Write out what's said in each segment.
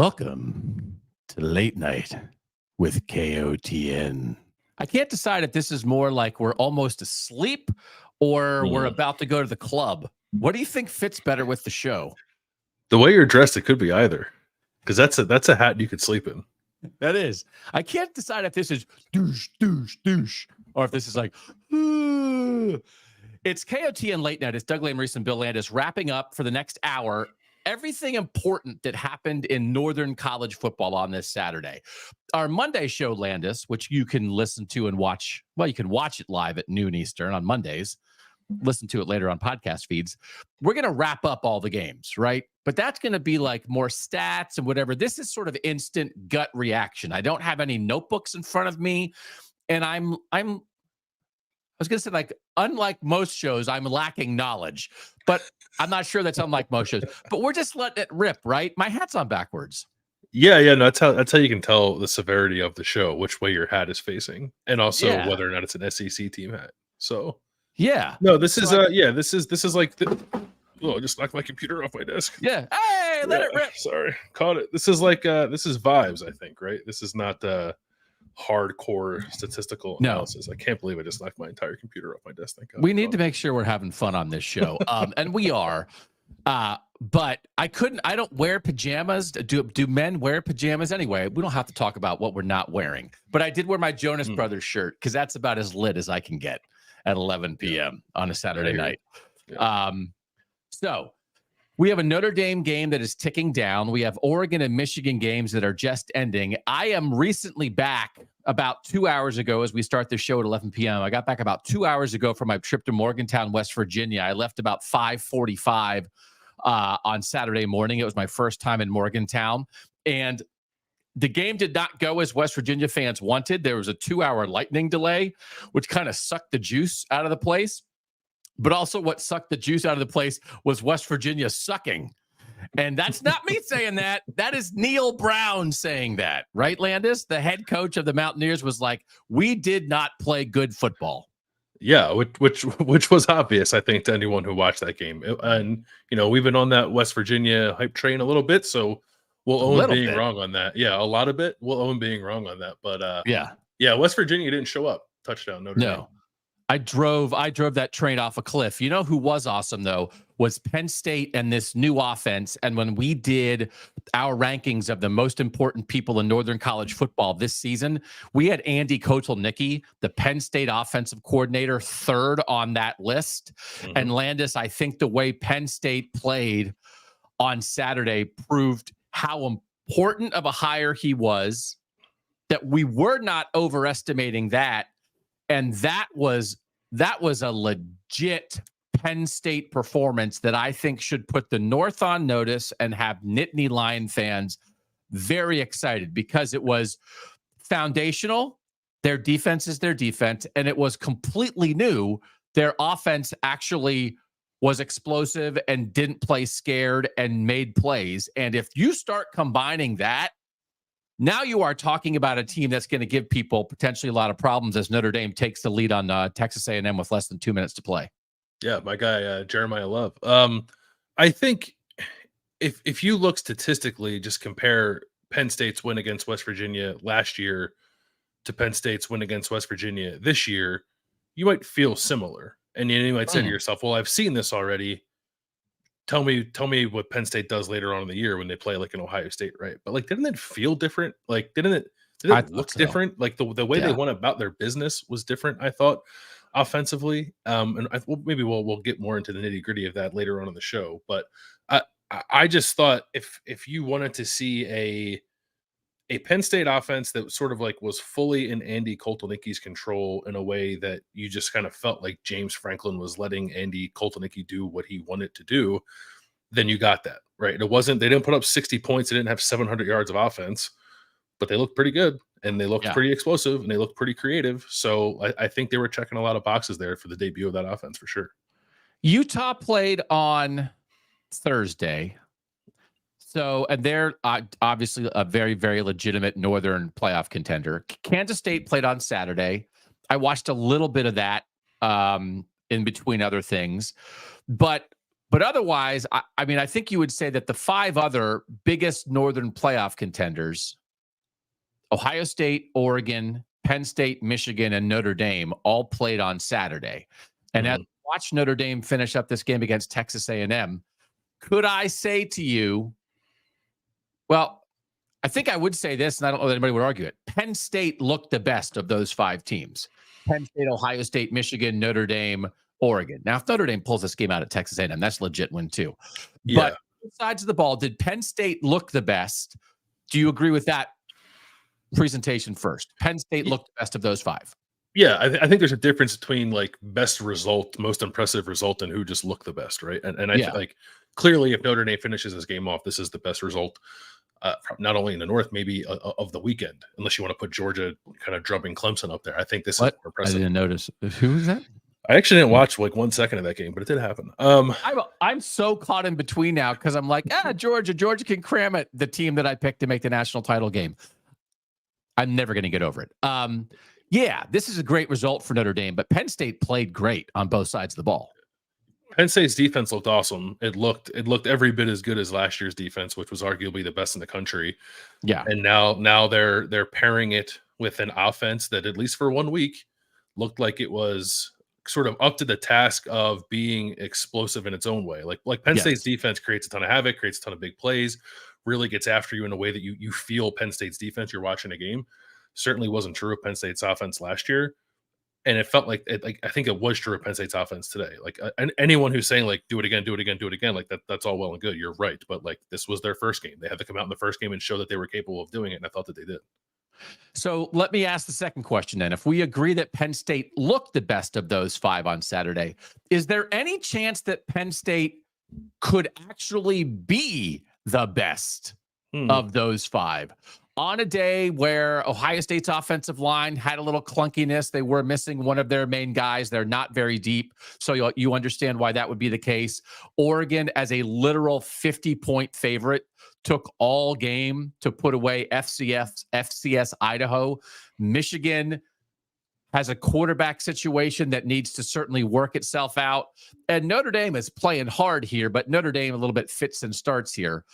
Welcome to Late Night with KOTN. I can't decide if this is more like we're almost asleep or we're about to go to the club. What do you think fits better with the show? The way you're dressed, it could be either. Because that's a hat you could sleep in. That is. I can't decide if this is douche, douche, douche, or if this is like, It's KOTN Late Night. It's Doug Lesmerises and Bill Landis wrapping up for the next hour everything important that happened in Northern college football on this Saturday. Our Monday show, Landis, which you can listen to and watch. Well, you can watch it live at noon Eastern on Mondays. Listen to it later on podcast feeds. We're going to wrap up all the games, right? But that's going to be like more stats and whatever. This is sort of instant gut reaction. I don't have any notebooks in front of me. And I was going to say, like, unlike most shows, I'm lacking knowledge, but I'm not sure that's unlike most shows, but we're just letting it rip, right? My hat's on backwards. Yeah. No, that's how you can tell the severity of the show, which way your hat is facing, and also whether or not it's an SEC team hat. So yeah, no, this is like I just knocked my computer off my desk. Yeah. Hey, let it rip. Sorry. Caught it. This is like this is vibes, I think, right? This is not hardcore statistical analysis. I can't believe I just knocked my entire computer off my desk. Thank God. We need to make sure we're having fun on this show. And we are. But I don't wear pajamas. Do men wear pajamas anyway? We don't have to talk about what we're not wearing. But I did wear my Jonas Brothers shirt because that's about as lit as I can get at 11 p.m. on a Saturday night. Yeah. So we have a Notre Dame game that is ticking down. We have Oregon and Michigan games that are just ending. I am recently back about 2 hours ago as we start the show at 11 p.m. I got back about 2 hours ago from my trip to Morgantown, West Virginia. I left about 5:45 on Saturday morning. It was my first time in Morgantown. And the game did not go as West Virginia fans wanted. There was a 2-hour lightning delay, which kind of sucked the juice out of the place. But also what sucked the juice out of the place was West Virginia sucking. And that's not me saying that. That is Neil Brown saying that. Right, Landis? The head coach of the Mountaineers was like, we did not play good football. Yeah, which was obvious, I think, to anyone who watched that game. And, we've been on that West Virginia hype train a little bit, so we'll own being wrong on that. Yeah, a lot of it. We'll own being wrong on that. But, yeah, West Virginia didn't show up. Touchdown, Notre Dame. I drove that train off a cliff. You know who was awesome, though, was Penn State and this new offense. And when we did our rankings of the most important people in Northern college football this season, we had Andy Kotelnicki, the Penn State offensive coordinator, third on that list. Mm-hmm. And Landis, I think the way Penn State played on Saturday proved how important of a hire he was, that we were not overestimating that. And that was a legit Penn State performance that I think should put the North on notice and have Nittany Lion fans very excited, because it was foundational. Their defense is their defense, and it was completely new. Their offense actually was explosive and didn't play scared and made plays. And if you start combining that, now you are talking about a team that's going to give people potentially a lot of problems as Notre Dame takes the lead on Texas A&M with less than 2 minutes to play. Yeah, my guy, Jeremiah Love. I think if you look statistically, just compare Penn State's win against West Virginia last year to Penn State's win against West Virginia this year, you might feel similar. And you might say to yourself, well, I've seen this already. Tell me what Penn State does later on in the year when they play like an Ohio State, right? But like, didn't it feel different? Like, didn't it look different? Like the way they went about their business was different, I thought, offensively. And maybe we'll get more into the nitty gritty of that later on in the show. But I just thought if you wanted to see a Penn State offense that sort of like was fully in Andy Kotelnicki's control in a way that you just kind of felt like James Franklin was letting Andy Kotelnicki do what he wanted to do, then you got that, right? They didn't put up 60 points. They didn't have 700 yards of offense, but they looked pretty good and they looked pretty explosive and they looked pretty creative. So I think they were checking a lot of boxes there for the debut of that offense for sure. Utah played on Thursday. So, and they're obviously a very, very legitimate Northern playoff contender. Kansas State played on Saturday. I watched a little bit of that in between other things. But But otherwise, I mean, I think you would say that the 5 other biggest Northern playoff contenders, Ohio State, Oregon, Penn State, Michigan, and Notre Dame, all played on Saturday. And as I watch Notre Dame finish up this game against Texas A&M, could I say to you, well, I think I would say this, and I don't know that anybody would argue it. Penn State looked the best of those 5 teams. Penn State, Ohio State, Michigan, Notre Dame, Oregon. Now, if Notre Dame pulls this game out at Texas A&M, that's a legit win too. Yeah. But both sides of the ball, did Penn State look the best? Do you agree with that presentation first? Penn State looked the best of those 5. Yeah, I think there's a difference between like best result, most impressive result, and who just looked the best, right? And I feel like clearly, if Notre Dame finishes this game off, this is the best result, not only in the North, maybe of the weekend. Unless you want to put Georgia kind of drubbing Clemson up there, I think this is more impressive. I didn't notice. Who is that? I actually didn't watch like 1 second of that game, but it did happen. I'm so caught in between now because I'm like, Georgia can cram it. The team that I picked to make the national title game. I'm never going to get over it. Yeah, this is a great result for Notre Dame, but Penn State played great on both sides of the ball. Penn State's defense looked awesome. It looked every bit as good as last year's defense, which was arguably the best in the country. Yeah. And now they're pairing it with an offense that, at least for 1 week, looked like it was sort of up to the task of being explosive in its own way. Like Penn State's defense creates a ton of havoc, creates a ton of big plays, really gets after you in a way that you feel Penn State's defense, you're watching a game. Certainly wasn't true of Penn State's offense last year. And it felt like I think it was true of Penn State's offense today. Like anyone who's saying like, do it again, like that's all well and good. You're right. But like, this was their first game. They had to come out in the first game and show that they were capable of doing it. And I thought that they did. So let me ask the second question then. If we agree that Penn State looked the best of those 5 on Saturday, is there any chance that Penn State could actually be the best of those 5? On a day where Ohio State's offensive line had a little clunkiness, they were missing one of their main guys. They're not very deep, so you understand why that would be the case. Oregon, as a literal 50-point favorite, took all game to put away FCS Idaho. Michigan has a quarterback situation that needs to certainly work itself out. And Notre Dame is playing hard here, but Notre Dame a little bit fits and starts here.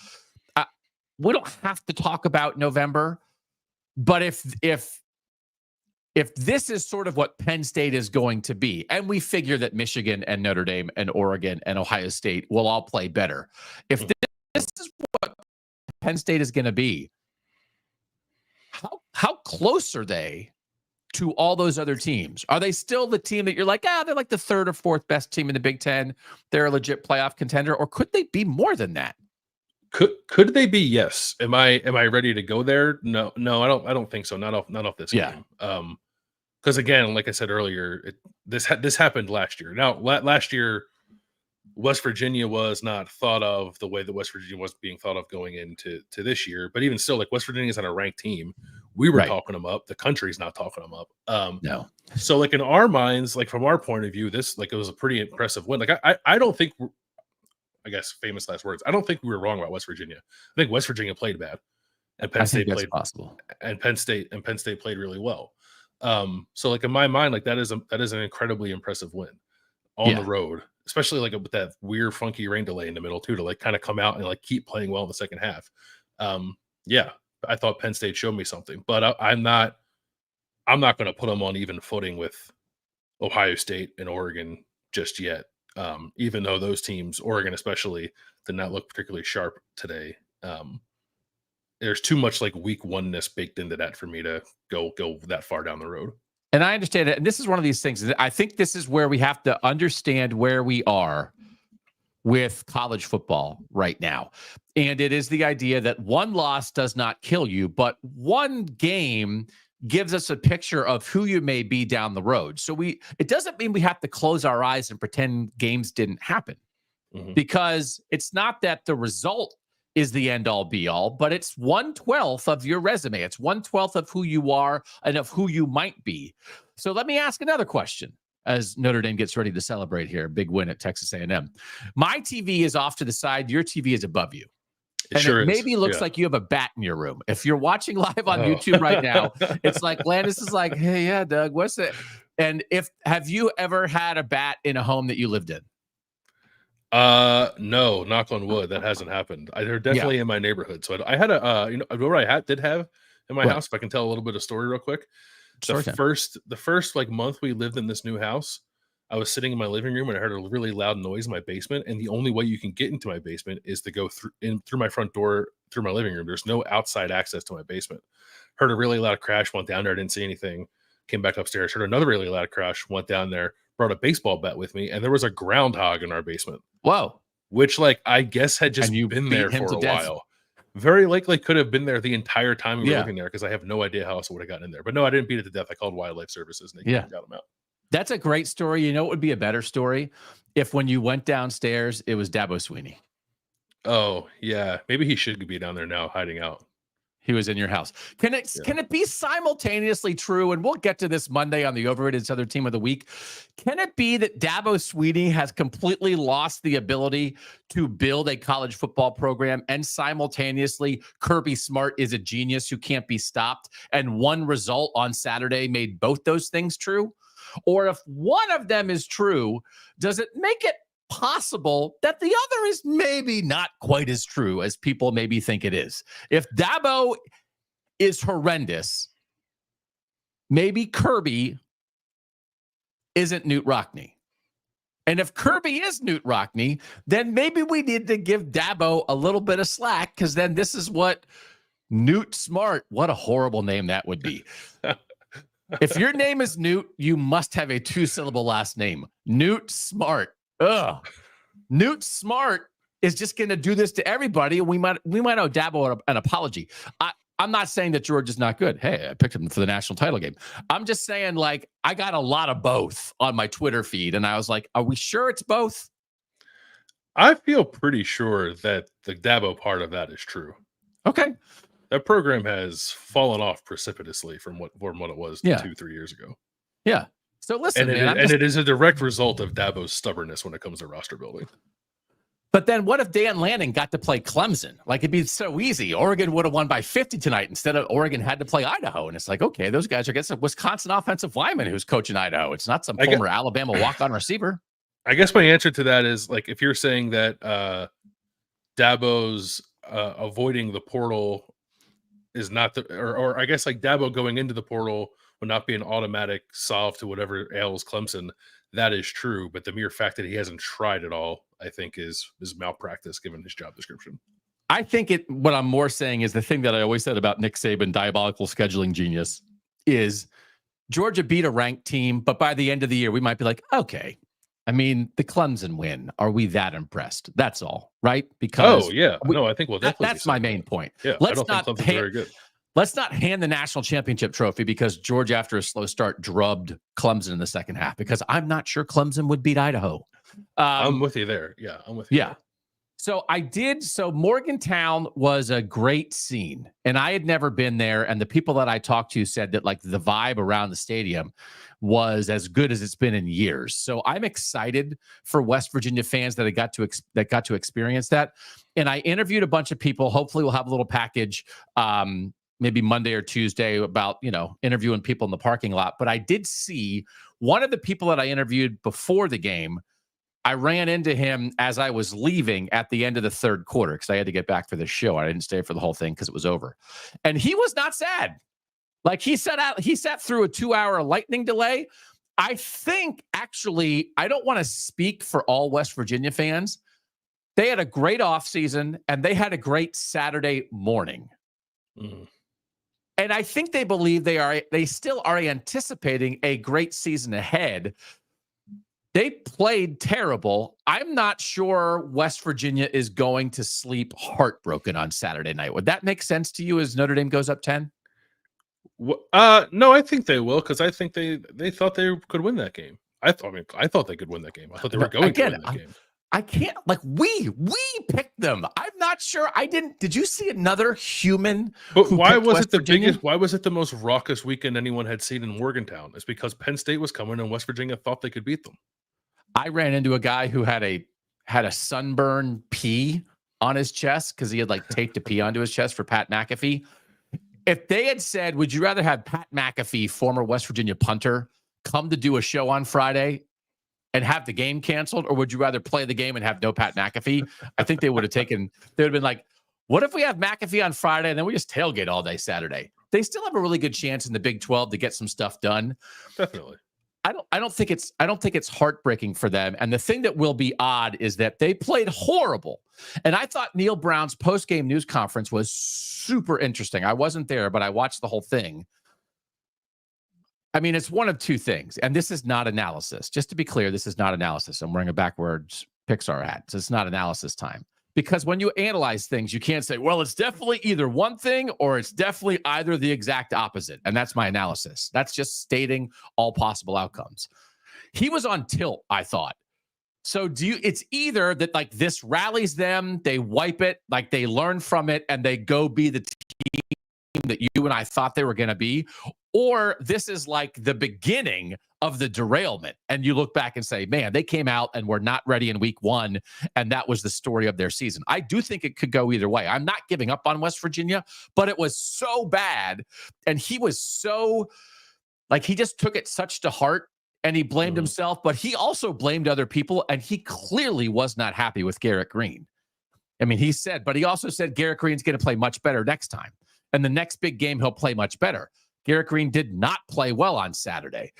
We don't have to talk about November, but if this is sort of what Penn State is going to be, and we figure that Michigan and Notre Dame and Oregon and Ohio State will all play better, if this is what Penn State is going to be, how close are they to all those other teams? Are they still the team that you're like, they're like the 3rd or 4th best team in the Big Ten? They're a legit playoff contender, or could they be more than that? Could they be? Yes. Am I ready to go there? No, I don't think so. Not off this game. Because again, like I said earlier, this happened last year. Now, last year, West Virginia was not thought of the way that West Virginia was being thought of going into this year. But even still, like West Virginia is on a ranked team. We were talking them up. The country's not talking them up. No. So like in our minds, like from our point of view, this like it was a pretty impressive win. Like I don't think. I guess famous last words. I don't think we were wrong about West Virginia. I think West Virginia played bad, and Penn State played possible. And Penn State played really well. So like in my mind, like that is an incredibly impressive win on the road, especially like with that weird funky rain delay in the middle too, to like kind of come out and like keep playing well in the second half. I thought Penn State showed me something, but I'm not going to put them on even footing with Ohio State and Oregon just yet. Even though those teams, Oregon especially, did not look particularly sharp today. There's too much like week oneness baked into that for me to go that far down the road. And I understand it. And this is one of these things. I think this is where we have to understand where we are with college football right now. And it is the idea that one loss does not kill you, but one game gives us a picture of who you may be down the road. So it doesn't mean we have to close our eyes and pretend games didn't happen, because it's not that the result is the end all be all, but it's 1/12 of your resume. It's 1/12 of who you are and of who you might be. So let me ask another question as Notre Dame gets ready to celebrate here. Big win at Texas A&M. My TV is off to the side. Your TV is above you. And it maybe looks like you have a bat in your room. If you're watching live on YouTube right now, it's like Landis is like, hey, yeah, Doug, what's it? And have you ever had a bat in a home that you lived in? No, knock on wood, that hasn't happened. They're Yeah. definitely in my neighborhood. So I had a, you know what did have in my What? house, if I can tell a little bit of story real quick. The Story time. first like month we lived in this new house, I was sitting in my living room and I heard a really loud noise in my basement. And the only way you can get into my basement is to go through my front door, through my living room. There's no outside access to my basement. Heard a really loud crash, went down there, didn't see anything, came back upstairs, heard another really loud crash, went down there, brought a baseball bat with me, and there was a groundhog in our basement, Whoa. which like I guess had just And you been beat there him for to a death? while. Very likely could have been there the entire time we were Yeah. living there, because I have no idea how else it would have gotten in there. But no, I didn't beat it to death. I called wildlife services and they Yeah. got him out. That's a great story. You know what would be a better story? If when you went downstairs, it was Dabo Sweeney. Oh yeah, maybe he should be down there now, hiding out. He was in your house. Can it be simultaneously true? And we'll get to this Monday on the Overrated Southern Team of the Week. Can it be that Dabo Sweeney has completely lost the ability to build a college football program, and simultaneously Kirby Smart is a genius who can't be stopped? And one result on Saturday made both those things true? Or if one of them is true, does it make it possible that the other is maybe not quite as true as people maybe think it is? If Dabo is horrendous, maybe Kirby isn't Newt Rockne. And if Kirby is Newt Rockne, then maybe we need to give Dabo a little bit of slack, because then this is what Newt Smart, what a horrible name that would be. If your name is Newt, you must have a 2-syllable last name. Newt Smart. Ugh. Newt Smart is just going to do this to everybody, and we might owe Dabo an apology. I'm not saying that George is not good. Hey, I picked him for the national title game. I'm just saying, like, I got a lot of both on my Twitter feed, and I was like, are we sure it's both? I feel pretty sure that the Dabo part of that is true. Okay. That program has fallen off precipitously from what it was 2-3 years ago. Yeah. So listen, it is a direct result of Dabo's stubbornness when it comes to roster building. But then what if Dan Lanning got to play Clemson? Like, it'd be so easy. Oregon would have won by 50 tonight instead of Oregon had to play Idaho. And it's like, okay, those guys are against a Wisconsin offensive lineman who's coaching Idaho. It's not some former Alabama walk-on receiver. I guess my answer to that is, like, if you're saying that Dabo's avoiding the portal is not or I guess like Dabo going into the portal would not be an automatic solve to whatever ails Clemson. That is true, but the mere fact that he hasn't tried at all, I think, is malpractice given his job description. I think what I'm more saying is the thing that I always said about Nick Saban, diabolical scheduling genius, is Georgia beat a ranked team, but by the end of the year, we might be like, okay, I mean, the Clemson win, are we that impressed? That's all, right? Because I think we'll definitely. That's my main point. Yeah, I don't think Clemson's very good. Let's not hand the national championship trophy because Georgia, after a slow start, drubbed Clemson in the second half, because I'm not sure Clemson would beat Idaho. I'm with you there. Yeah, I'm with you. Yeah. So Morgantown was a great scene, and I had never been there. And the people that I talked to said that, like, the vibe around the stadium was as good as it's been in years. So I'm excited for West Virginia fans that got to experience that. And I interviewed a bunch of people. Hopefully we'll have a little package, maybe Monday or Tuesday, about, interviewing people in the parking lot. But I did see one of the people that I interviewed before the game. I ran into him as I was leaving at the end of the third quarter, because I had to get back for the show. I didn't stay for the whole thing because it was over. And he was not sad. Like, he sat through a 2-hour lightning delay. I think, actually, I don't want to speak for all West Virginia fans. They had a great offseason, and they had a great Saturday morning. Mm. And I think they believe they still are anticipating a great season ahead. They played terrible. I'm not sure West Virginia is going to sleep heartbroken on Saturday night. Would that make sense to you as Notre Dame goes up 10? No, I think they will, because I think they thought they could win that game. I thought they could win that game. I thought they were going to win that game. I can't, like, we picked them. I'm not sure. Did you see another human? But why was it the biggest? Why was it the most raucous weekend anyone had seen in Morgantown? It's because Penn State was coming and West Virginia thought they could beat them. I ran into a guy who had a sunburn P on his chest because he had, like, taped a P onto his chest for Pat McAfee. If they had said, would you rather have Pat McAfee, former West Virginia punter, come to do a show on Friday and have the game canceled, or would you rather play the game and have no Pat McAfee? I think they would have been like, what if we have McAfee on Friday and then we just tailgate all day Saturday? They still have a really good chance in the Big 12 to get some stuff done. Definitely. I don't think it's heartbreaking for them. And the thing that will be odd is that they played horrible. And I thought Neil Brown's post-game news conference was super interesting. I wasn't there, but I watched the whole thing. I mean, it's one of two things. And this is not analysis. Just to be clear, this is not analysis. I'm wearing a backwards Pixar hat. So it's not analysis time. Because when you analyze things, you can't say, well, it's definitely either one thing or it's definitely either the exact opposite. And that's my analysis. That's just stating all possible outcomes. He was on tilt, I thought. So it's either that like this rallies them, they wipe it, like they learn from it, and they go be the team that you and I thought they were going to be, or this is like the beginning of the derailment. And you look back and say, man, they came out and were not ready in week 1. And that was the story of their season. I do think it could go either way. I'm not giving up on West Virginia, but it was so bad. And he was so like, he just took it such to heart and he blamed himself, but he also blamed other people. And he clearly was not happy with Garrett Green. I mean, he also said Garrett Green's going to play much better next time. And the next big game, he'll play much better. Garrett Green did not play well on Saturday.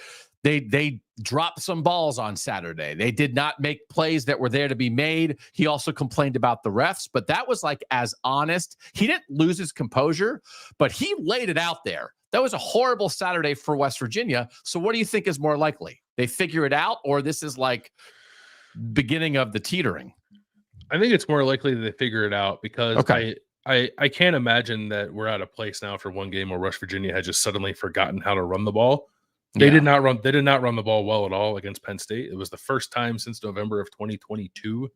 They dropped some balls on Saturday. They did not make plays that were there to be made. He also complained about the refs, but that was like as honest. He didn't lose his composure, but he laid it out there. That was a horrible Saturday for West Virginia. So what do you think is more likely? They figure it out, or this is like beginning of the teetering? I think it's more likely that they figure it out because I can't imagine that we're at a place now for one game where West Virginia had just suddenly forgotten how to run the ball. They did not run the ball well at all against Penn State. It was the first time since November of 2022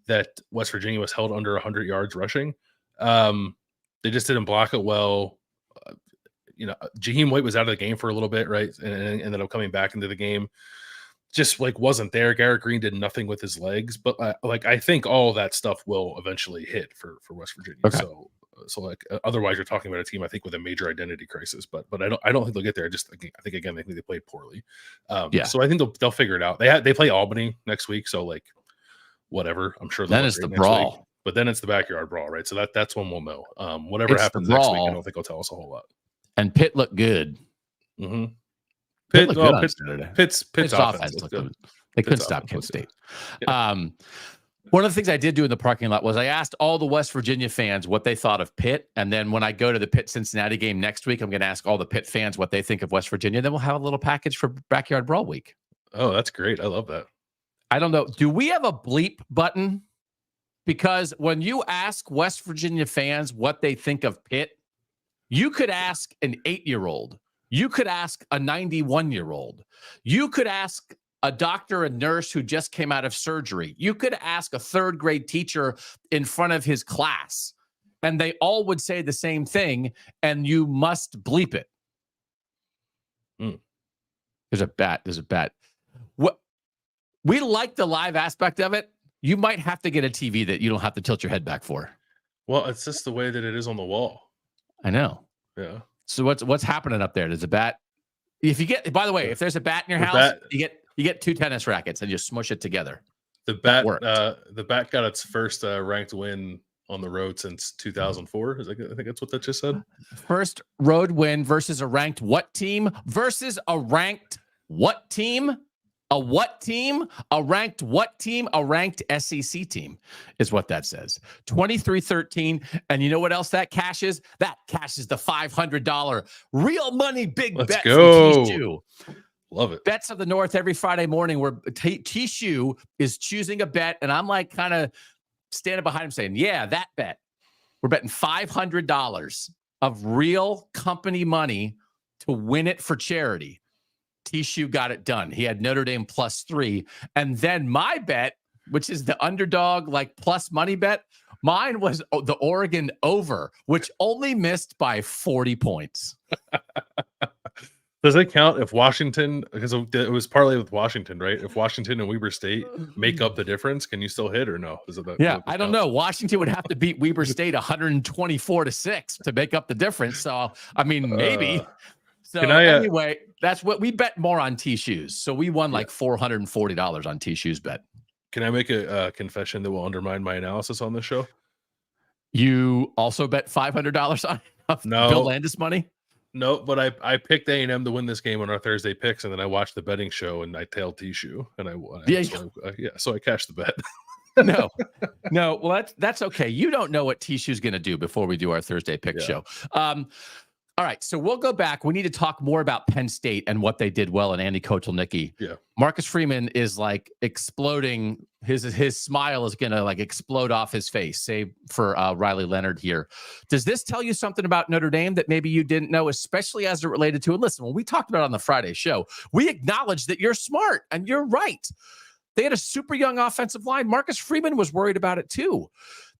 that West Virginia was held under 100 yards rushing. They just didn't block it well. Jaheim White was out of the game for a little bit, right? And ended up coming back into the game. Just like wasn't there. Garrett Green did nothing with his legs, but I think all of that stuff will eventually hit for West Virginia. Okay. So otherwise you're talking about a team I think with a major identity crisis, but I don't think they'll get there. I think again they played poorly. So I think they'll figure it out. They play Albany next week, so like whatever. I'm sure then it's the brawl, week, but then it's the backyard brawl, right? So that's when we'll know. Whatever happens next week, I don't think it'll tell us a whole lot. And Pitt looked good. Mm-hmm. Pitt's offense looked good. They couldn't stop Penn State. Yeah. One of the things I did do in the parking lot was I asked all the West Virginia fans what they thought of Pitt. And then when I go to the Pitt-Cincinnati game next week, I'm going to ask all the Pitt fans what they think of West Virginia. Then we'll have a little package for Backyard Brawl Week. Oh, that's great. I love that. I don't know. Do we have a bleep button? Because when you ask West Virginia fans what they think of Pitt, you could ask an 8-year-old. You could ask a 91-year-old. You could ask a doctor and nurse who just came out of surgery. You could ask a 3rd grade teacher in front of his class, and they all would say the same thing, and you must bleep it. There's a bet. What we like the live aspect of it. You might have to get a TV that you don't have to tilt your head back for. Well, it's just the way that it is on the wall. I know. Yeah. So what's happening up there? There's a bat. If you get, by the way, if there's a bat in your house, you get 2 tennis rackets and you smush it together. The bat got its first ranked win on the road since 2004. I think that's what that just said. First road win versus a ranked what team? Versus a ranked what team? A what team? A ranked what team? A ranked SEC team is what that says. 23-13. And you know what else that cashes? That cashes the $500 real money big bet from T-Shoe. Love it. Bets of the North every Friday morning where T-Shoe is choosing a bet. And I'm like kind of standing behind him saying, yeah, that bet. We're betting $500 of real company money to win it for charity. T-Shoe got it done. He had Notre Dame +3. And then my bet, which is the underdog, like plus money bet, mine was the Oregon over, which only missed by 40 points. Does it count if Washington, because it was partly with Washington, right? If Washington and Weber State make up the difference, can you still hit or no? I don't know. Washington would have to beat Weber State 124-6 to make up the difference. So, I mean, maybe. So Can I, anyway, that's what we bet more on T shoes. So we won like $440 on T shoes bet. Can I make a confession that will undermine my analysis on this show? You also bet $500 on Bill Landis money? No, but I picked A&M to win this game on our Thursday picks, and then I watched the betting show and I tailed T-shoe and I won. So I cashed the bet. No. Well, that's okay. You don't know what T-shoe's going to do before we do our Thursday pick show. All right, so we'll go back. We need to talk more about Penn State and what they did well, and Andy Kotelnicki. Yeah, Marcus Freeman is like exploding. His smile is gonna like explode off his face. Save for Riley Leonard here. Does this tell you something about Notre Dame that maybe you didn't know, especially as it related to? And listen, when we talked about it on the Friday show, we acknowledged that you're smart and you're right. They had a super young offensive line. Marcus Freeman was worried about it too.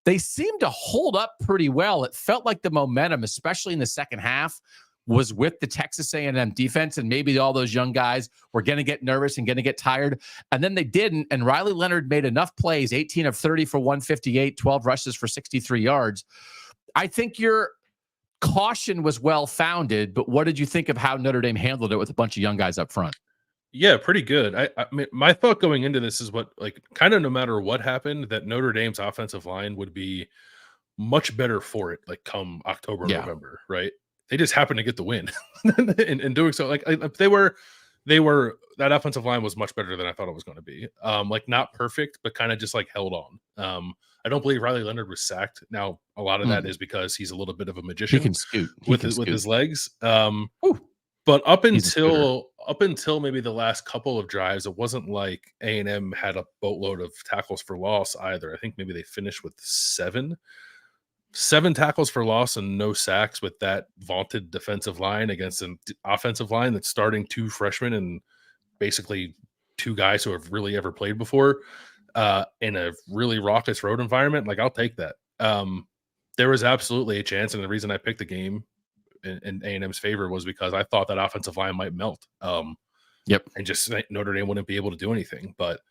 They seemed to hold up pretty well. It felt like the momentum, especially in the second half, was with the Texas A&M defense, and maybe all those young guys were going to get nervous and going to get tired, and then they didn't, and Riley Leonard made enough plays, 18 of 30 for 158, 12 rushes for 63 yards. I think your caution was well-founded, but what did you think of how Notre Dame handled it with a bunch of young guys up front? Yeah, pretty good. I mean, my thought going into this is what, like, kind of no matter what happened, that Notre Dame's offensive line would be much better for it, like come October, November, right? They just happened to get the win in doing so. Like they were that offensive line was much better than I thought it was going to be. Like not perfect, but kind of just like held on. I don't believe Riley Leonard was sacked. Now a lot of that is because he's a little bit of a magician. He can scoot with his legs. But up until maybe the last couple of drives, it wasn't like A&M had a boatload of tackles for loss either. I think maybe they finished with seven tackles for loss and no sacks with that vaunted defensive line against an offensive line that's starting two freshmen and basically two guys who have really ever played before in a really raucous road environment. Like, I'll take that. There was absolutely a chance, and the reason I picked the game in A&M's favor was because I thought that offensive line might melt. And just Notre Dame wouldn't be able to do anything, but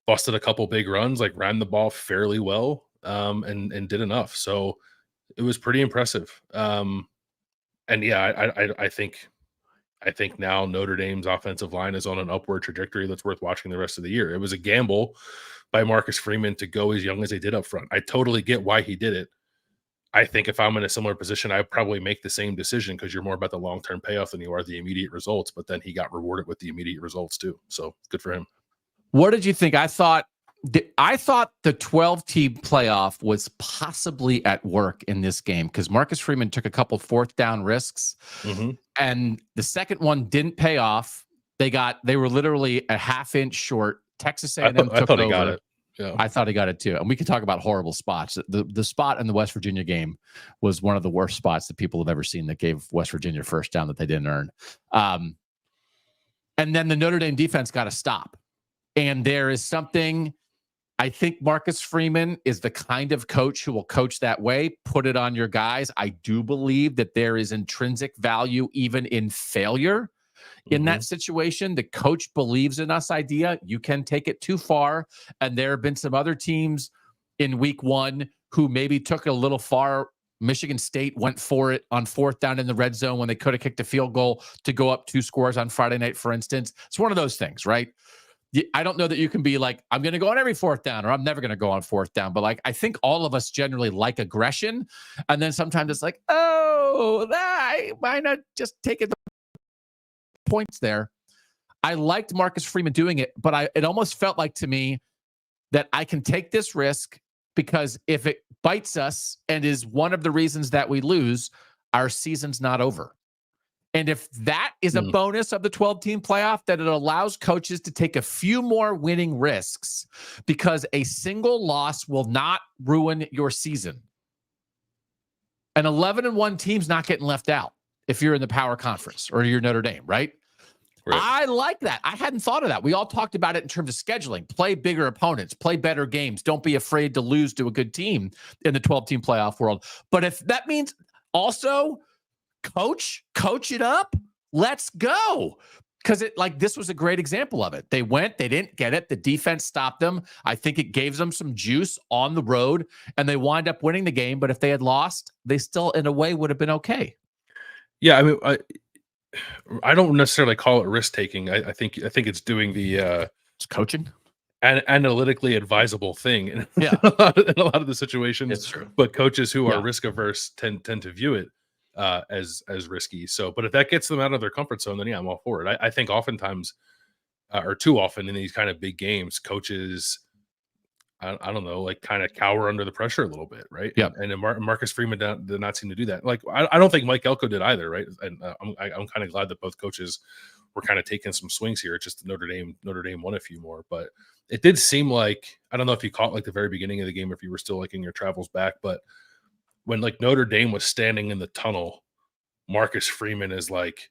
busted a couple big runs, like ran the ball fairly well, and did enough. So it was pretty impressive. And yeah, I think now Notre Dame's offensive line is on an upward trajectory that's worth watching the rest of the year. It was a gamble by Marcus Freeman to go as young as they did up front. I totally get why he did it. I think if I'm in a similar position, I'd probably make the same decision because you're more about the long-term payoff than you are the immediate results. But then he got rewarded with the immediate results too. So good for him. What did you think? I thought the 12-team playoff was possibly at work in this game because Marcus Freeman took a couple fourth down risks, and the second one didn't pay off. They were literally a half-inch short. Texas A&M took I thought over. He got it. Yeah. I thought he got it too. And we could talk about horrible spots. The spot in the West Virginia game was one of the worst spots that people have ever seen that gave West Virginia first down that they didn't earn. And then the Notre Dame defense got to stop. And there is something, I think Marcus Freeman is the kind of coach who will coach that way, put it on your guys. I do believe that there is intrinsic value even in failure. In that situation, the coach believes in us idea. You can take it too far. And there have been some other teams in week one who maybe took it a little far. Michigan State went for it on fourth down in the red zone when they could have kicked a field goal to go up 2 scores on Friday night, for instance. It's one of those things, right? I don't know that you can be like, I'm going to go on every fourth down or I'm never going to go on fourth down. But like, I think all of us generally like aggression. And then sometimes it's like, why not just take it points there. I liked Marcus Freeman doing it, but it almost felt like to me that I can take this risk because if it bites us and is one of the reasons that we lose, our season's not over. And if that is a bonus of the 12-team playoff, that it allows coaches to take a few more winning risks because a single loss will not ruin your season. An 11-1 team's not getting left out if you're in the power conference or you're Notre Dame, right? I like that. I hadn't thought of that. We all talked about it in terms of scheduling. Play bigger opponents. Play better games. Don't be afraid to lose to a good team in the 12-team playoff world. But if that means also coach it up, let's go. Because this was a great example of it. They didn't get it. The defense stopped them. I think it gave them some juice on the road, and they wind up winning the game. But if they had lost, they still, in a way, would have been okay. Yeah, I mean, I don't necessarily call it risk taking. I think it's doing the It's coaching. analytically advisable thing in, Yeah, in a lot of the situations. it's true. But coaches who are Yeah. risk averse tend to view it as risky. So, but if that gets them out of their comfort zone, then yeah, I'm all for it. I think oftentimes, or too often in these kind of big games, coaches, I don't know, like kind of cower under the pressure a little bit, right? Yep. And Marcus Freeman did not seem to do that. Like I don't think Mike Elko did either, right? And I'm kind of glad that both coaches were kind of taking some swings here. It's just Notre Dame won a few more, but it did seem like, I don't know if you caught like the very beginning of the game, if you were still like in your travels back, but when like Notre Dame was standing in the tunnel, Marcus Freeman is like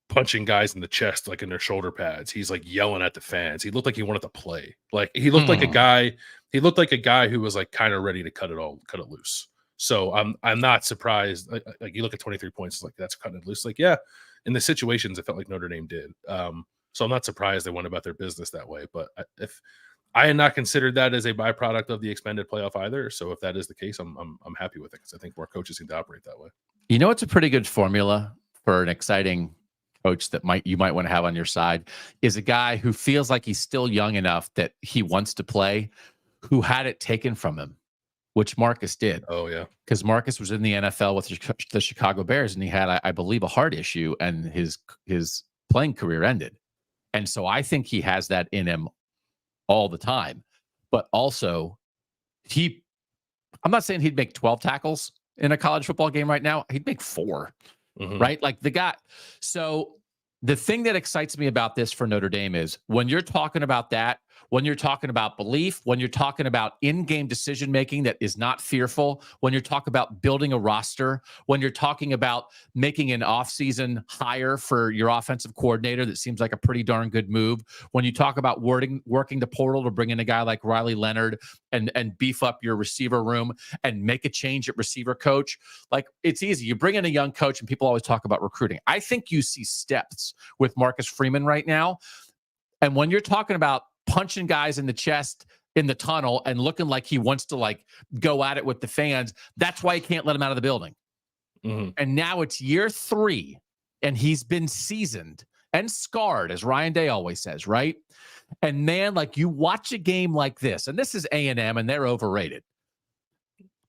punching guys in the chest, like in their shoulder pads. He's like yelling at the fans. He looked like he wanted to play. Like he looked like a guy. He looked like a guy who was like kind of ready to cut it loose. So I'm not surprised. Like you look at 23 points, it's like that's cutting it loose. Like yeah, in the situations, it felt like Notre Dame did. So I'm not surprised they went about their business that way. But if I had not considered that as a byproduct of the expanded playoff either, so if that is the case, I'm happy with it because I think more coaches need to operate that way. You know, it's a pretty good formula for an exciting coach that you might want to have on your side is a guy who feels like he's still young enough that he wants to play, who had it taken from him, which Marcus did. Oh yeah, because Marcus was in the NFL with the Chicago Bears, and he had, I believe, a heart issue, and his playing career ended. And so I think he has that in him all the time. But also, I'm not saying he'd make 12 tackles in a college football game right now. He'd make 4. Right? Like the guy. So the thing that excites me about this for Notre Dame is when you're talking about that, when you're talking about belief, when you're talking about in-game decision-making that is not fearful, when you're talking about building a roster, when you're talking about making an off-season hire for your offensive coordinator that seems like a pretty darn good move, when you talk about working the portal to bring in a guy like Riley Leonard and beef up your receiver room and make a change at receiver coach, like it's easy. You bring in a young coach and people always talk about recruiting. I think you see steps with Marcus Freeman right now. And when you're talking about punching guys in the chest in the tunnel and looking like he wants to like go at it with the fans, that's why you can't let him out of the building. And now it's year 3 and he's been seasoned and scarred, as Ryan Day always says, right? And man, like you watch a game like this, and this is A&M and they're overrated,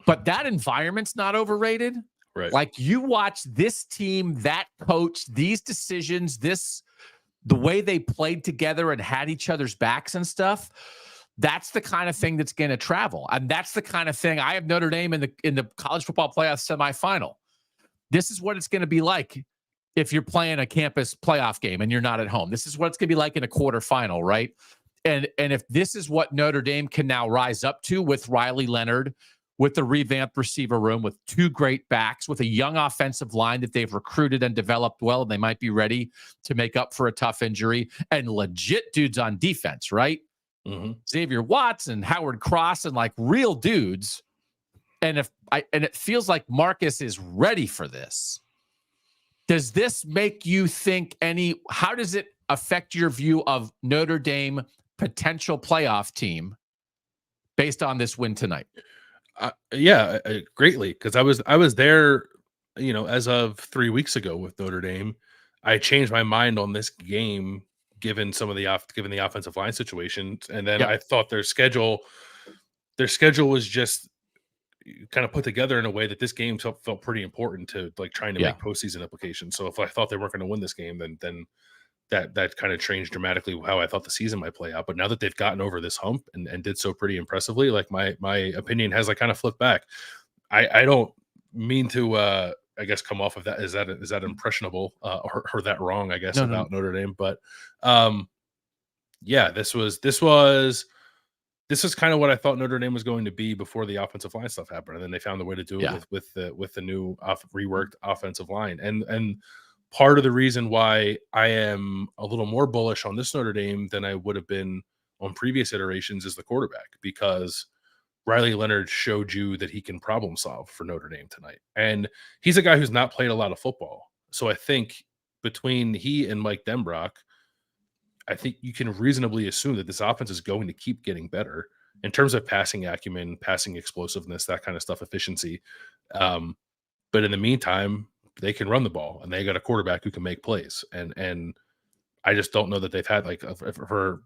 but that environment's not overrated. right? Like you watch this team, that coach, these decisions, the way they played together and had each other's backs and stuff, that's the kind of thing that's going to travel. And that's the kind of thing I have Notre Dame in the college football playoff semifinal. This is what it's going to be like if you're playing a campus playoff game and you're not at home. This is what it's going to be like in a quarterfinal, right? And if this is what Notre Dame can now rise up to with Riley Leonard, with the revamped receiver room, with 2 great backs, with a young offensive line that they've recruited and developed well, and they might be ready to make up for a tough injury, and legit dudes on defense, right? Xavier Watts and Howard Cross and like real dudes. And it feels like Marcus is ready for this. Does this make you think how does it affect your view of Notre Dame potential playoff team based on this win tonight? Yeah, greatly, because I was there, you know, as of 3 weeks ago with Notre Dame. I changed my mind on this game given some of given the offensive line situation, and then I thought their schedule was just kind of put together in a way that this game felt pretty important to like trying to make postseason implications. So if I thought they weren't going to win this game, then that kind of changed dramatically how I thought the season might play out. But now that they've gotten over this hump and did so pretty impressively, like my opinion has like kind of flipped back. I don't mean to I guess come off of that is that impressionable or that wrong, I guess, about Notre Dame. But yeah, this was kind of what I thought Notre Dame was going to be before the offensive line stuff happened, and then they found a way to do it with the new reworked offensive line. And part of the reason why I am a little more bullish on this Notre Dame than I would have been on previous iterations is the quarterback, because Riley Leonard showed you that he can problem solve for Notre Dame tonight. And he's a guy who's not played a lot of football. So I think between he and Mike Denbrock, I think you can reasonably assume that this offense is going to keep getting better in terms of passing acumen, passing explosiveness, that kind of stuff, efficiency. But in the meantime, they can run the ball and they got a quarterback who can make plays. And I just don't know that they've had like for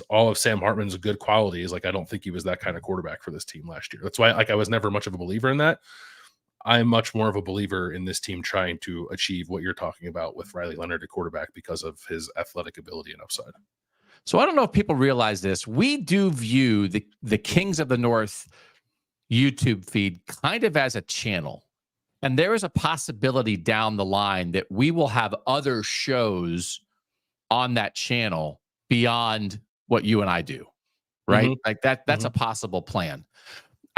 all of Sam Hartman's good qualities. Like, I don't think he was that kind of quarterback for this team last year. That's why like I was never much of a believer in that. I'm much more of a believer in this team trying to achieve what you're talking about with Riley Leonard at quarterback because of his athletic ability and upside. So I don't know if people realize this. We do view the Kings of the North YouTube feed kind of as a channel. And there is a possibility down the line that we will have other shows on that channel beyond what you and I do, right? Mm-hmm. Like that's a possible plan.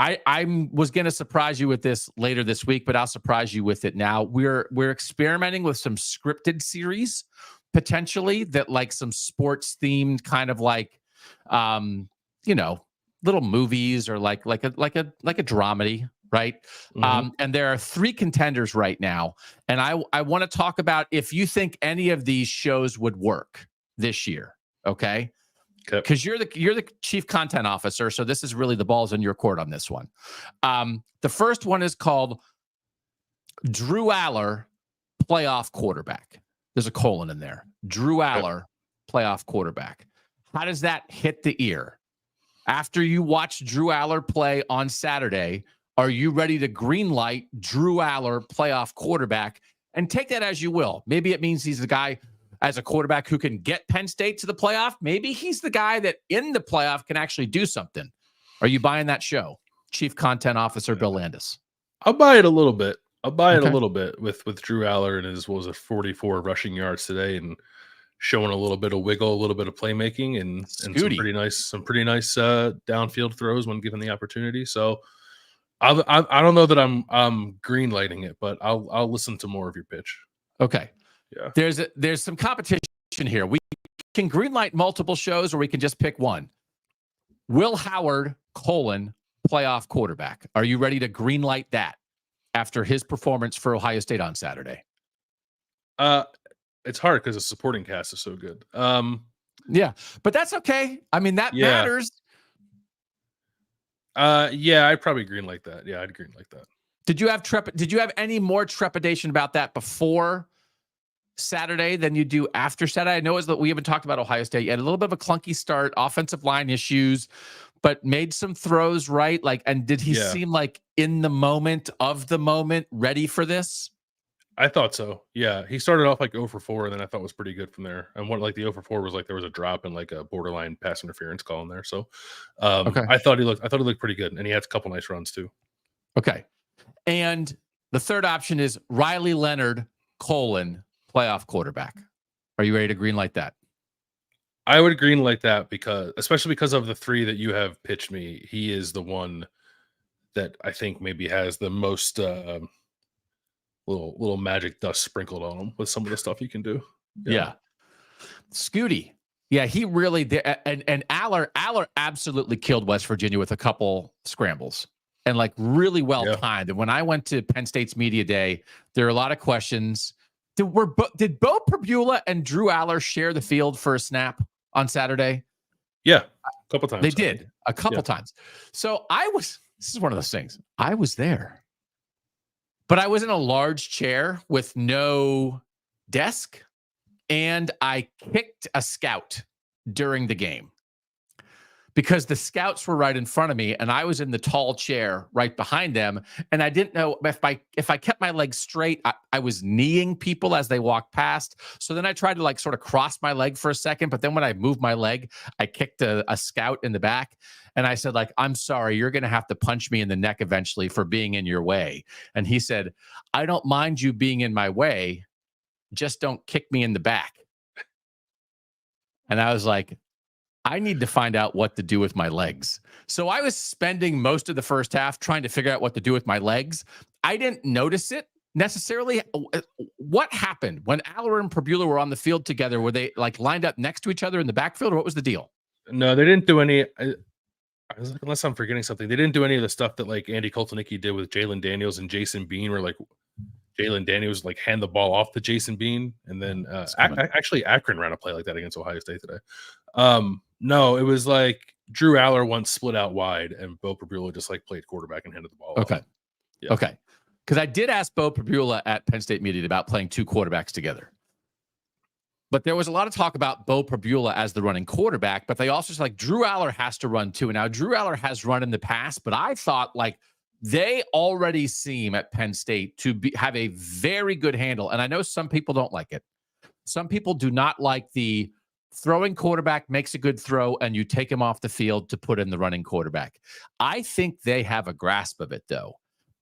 I was going to surprise you with this later this week, but I'll surprise you with it now. We're experimenting with some scripted series potentially that like some sports themed kind of like, little movies or like a dramedy, right? Mm-hmm. And there are 3 contenders right now, and I want to talk about if you think any of these shows would work this year. Okay. Because you're the chief content officer, so this is really the ball's in your court on this one. The first one is called Drew Aller, playoff quarterback. There's a colon in there. Drew Aller, playoff quarterback. How does that hit the ear? After you watch Drew Aller play on Saturday, are you ready to greenlight Drew Aller, playoff quarterback? And take that as you will. Maybe it means he's the guy as a quarterback who can get Penn State to the playoff. Maybe he's the guy that in the playoff can actually do something. Are you buying that show? Chief Content Officer Bill Landis. I'll buy it a little bit. I'll buy it a little bit with Drew Aller and his 44 rushing yards today and showing a little bit of wiggle, a little bit of playmaking and some pretty nice downfield throws when given the opportunity. So I don't know that I'm green lighting it, but I'll listen to more of your pitch. Okay. Yeah. There's some competition here. We can greenlight multiple shows or we can just pick one. Will Howard, playoff quarterback. Are you ready to greenlight that after his performance for Ohio State on Saturday? It's hard because the supporting cast is so good. Yeah, but that's okay. I mean, that matters. Yeah, I'd probably greenlight that. Yeah, I'd greenlight that. Did you have any more trepidation about that before Saturday than you do after Saturday? I know is that we haven't talked about Ohio State yet. A little bit of a clunky start, offensive line issues, but made some throws right. Like, and did he seem like in the moment of the moment ready for this? I thought so. Yeah, he started off like 0 for 4, and then I thought was pretty good from there. And what like the 0 for 4 was like there was a drop and like a borderline pass interference call in there. So, I thought he looked pretty good, and he had a couple nice runs too. Okay, and the third option is Riley Leonard, playoff quarterback. Are you ready to greenlight that? I would greenlight that especially because of the 3 that you have pitched me. He is the one that I think maybe has the most little magic dust sprinkled on him with some of the stuff he can do. Yeah. Scooty. Yeah, he really did. And Aller absolutely killed West Virginia with a couple scrambles and like really well timed. And when I went to Penn State's media day, there are a lot of questions. Did Bo Perbula and Drew Aller share the field for a snap on Saturday? Yeah, a couple times. They did a couple times. So this is one of those things. I was there, but I was in a large chair with no desk, and I kicked a scout during the game because the scouts were right in front of me and I was in the tall chair right behind them. And I didn't know if I kept my legs straight, I was kneeing people as they walked past. So then I tried to like sort of cross my leg for a second. But then when I moved my leg, I kicked a scout in the back. And I said, like, I'm sorry, you're going to have to punch me in the neck eventually for being in your way. And he said, I don't mind you being in my way. Just don't kick me in the back. And I was like, I need to find out what to do with my legs. So I was spending most of the first half trying to figure out what to do with my legs. I didn't notice it necessarily. What happened when Aller and Perbula were on the field together? Were they like lined up next to each other in the backfield, or what was the deal? No, they didn't do any. I was like, unless I'm forgetting something, they didn't do any of the stuff that like Andy Koltonicki did with Jalen Daniels and Jason Bean, where like Jalen Daniels like hand the ball off to Jason Bean, and then actually Akron ran a play like that against Ohio State today. No, it was like Drew Aller once split out wide, and Bo Perbula just like played quarterback and handed the ball off. Yeah. Okay. Because I did ask Bo Prabula at Penn State Media about playing two quarterbacks together. But there was a lot of talk about Bo Prabula as the running quarterback, but they also said like Drew Aller has to run too. And now Drew Aller has run in the past, but I thought like they already seem at Penn State to have a very good handle. And I know some people don't like it. Some people do not like the throwing quarterback makes a good throw and you take him off the field to put in the running quarterback. I think they have a grasp of it though.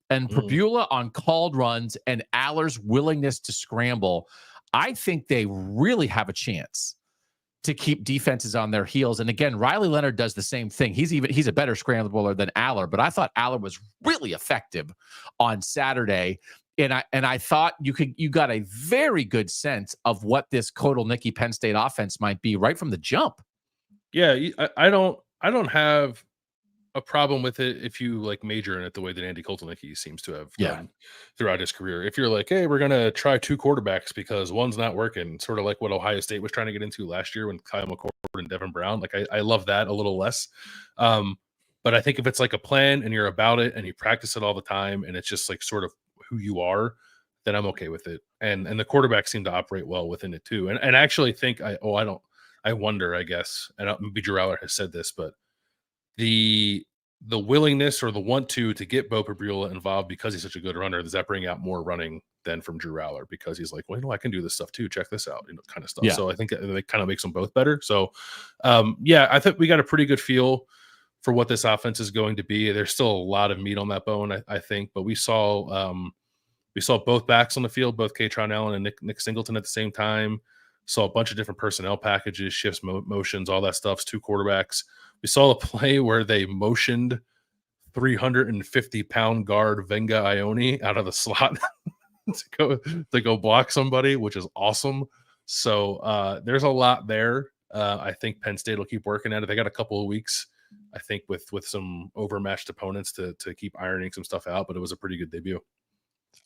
And Prabula on called runs and Aller's willingness to scramble, I think they really have a chance to keep defenses on their heels. And again, Riley Leonard does the same thing. He's a better scrambler than Aller, but I thought Aller was really effective on Saturday. And I thought you got a very good sense of what this Kotelnicki Penn State offense might be right from the jump. Yeah, I don't have a problem with it if you like major in it the way that Andy Kotelnicki seems to have done throughout his career. If you're like, hey, we're gonna try two quarterbacks because one's not working, sort of like what Ohio State was trying to get into last year when Kyle McCord and Devin Brown. Like I love that a little less. But I think if it's like a plan and you're about it and you practice it all the time and it's just like sort of who you are, then I'm okay with it. And the quarterbacks seem to operate well within it too. And I actually think I wonder, I guess, and maybe Drew Aller has said this, but the willingness or the want to get Bo Prabula involved because he's such a good runner, does that bring out more running than from Drew Aller? Because he's like, well, I can do this stuff too. Check this out, kind of stuff. Yeah. So I think it kind of makes them both better. So, I think we got a pretty good feel for what this offense is going to be. There's still a lot of meat on that bone, I think, but we saw both backs on the field, both Katron Allen and Nick Singleton at the same time. Saw a bunch of different personnel packages, shifts, motions, all that stuff. Two quarterbacks. We saw a play where they motioned 350-pound guard Venga Ione out of the slot to go block somebody, which is awesome. So there's a lot there. I think Penn State will keep working at it. They got a couple of weeks, I think, with some overmatched opponents to keep ironing some stuff out, but it was a pretty good debut.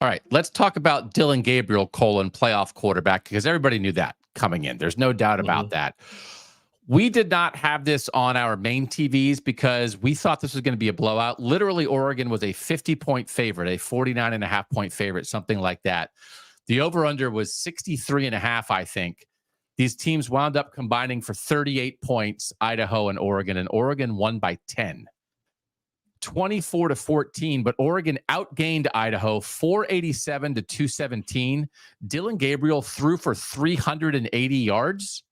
All right, let's talk about Dylan Gabriel, playoff quarterback, because everybody knew that coming in. There's no doubt about that. We did not have this on our main TVs because we thought this was going to be a blowout. Literally, Oregon was a 50-point favorite, a 49.5-point favorite, something like that. The over-under was 63.5, I think. These teams wound up combining for 38 points, Idaho and Oregon won by 10. 24-14, but Oregon outgained Idaho 487 to 217. Dylan Gabriel threw for 380 yards.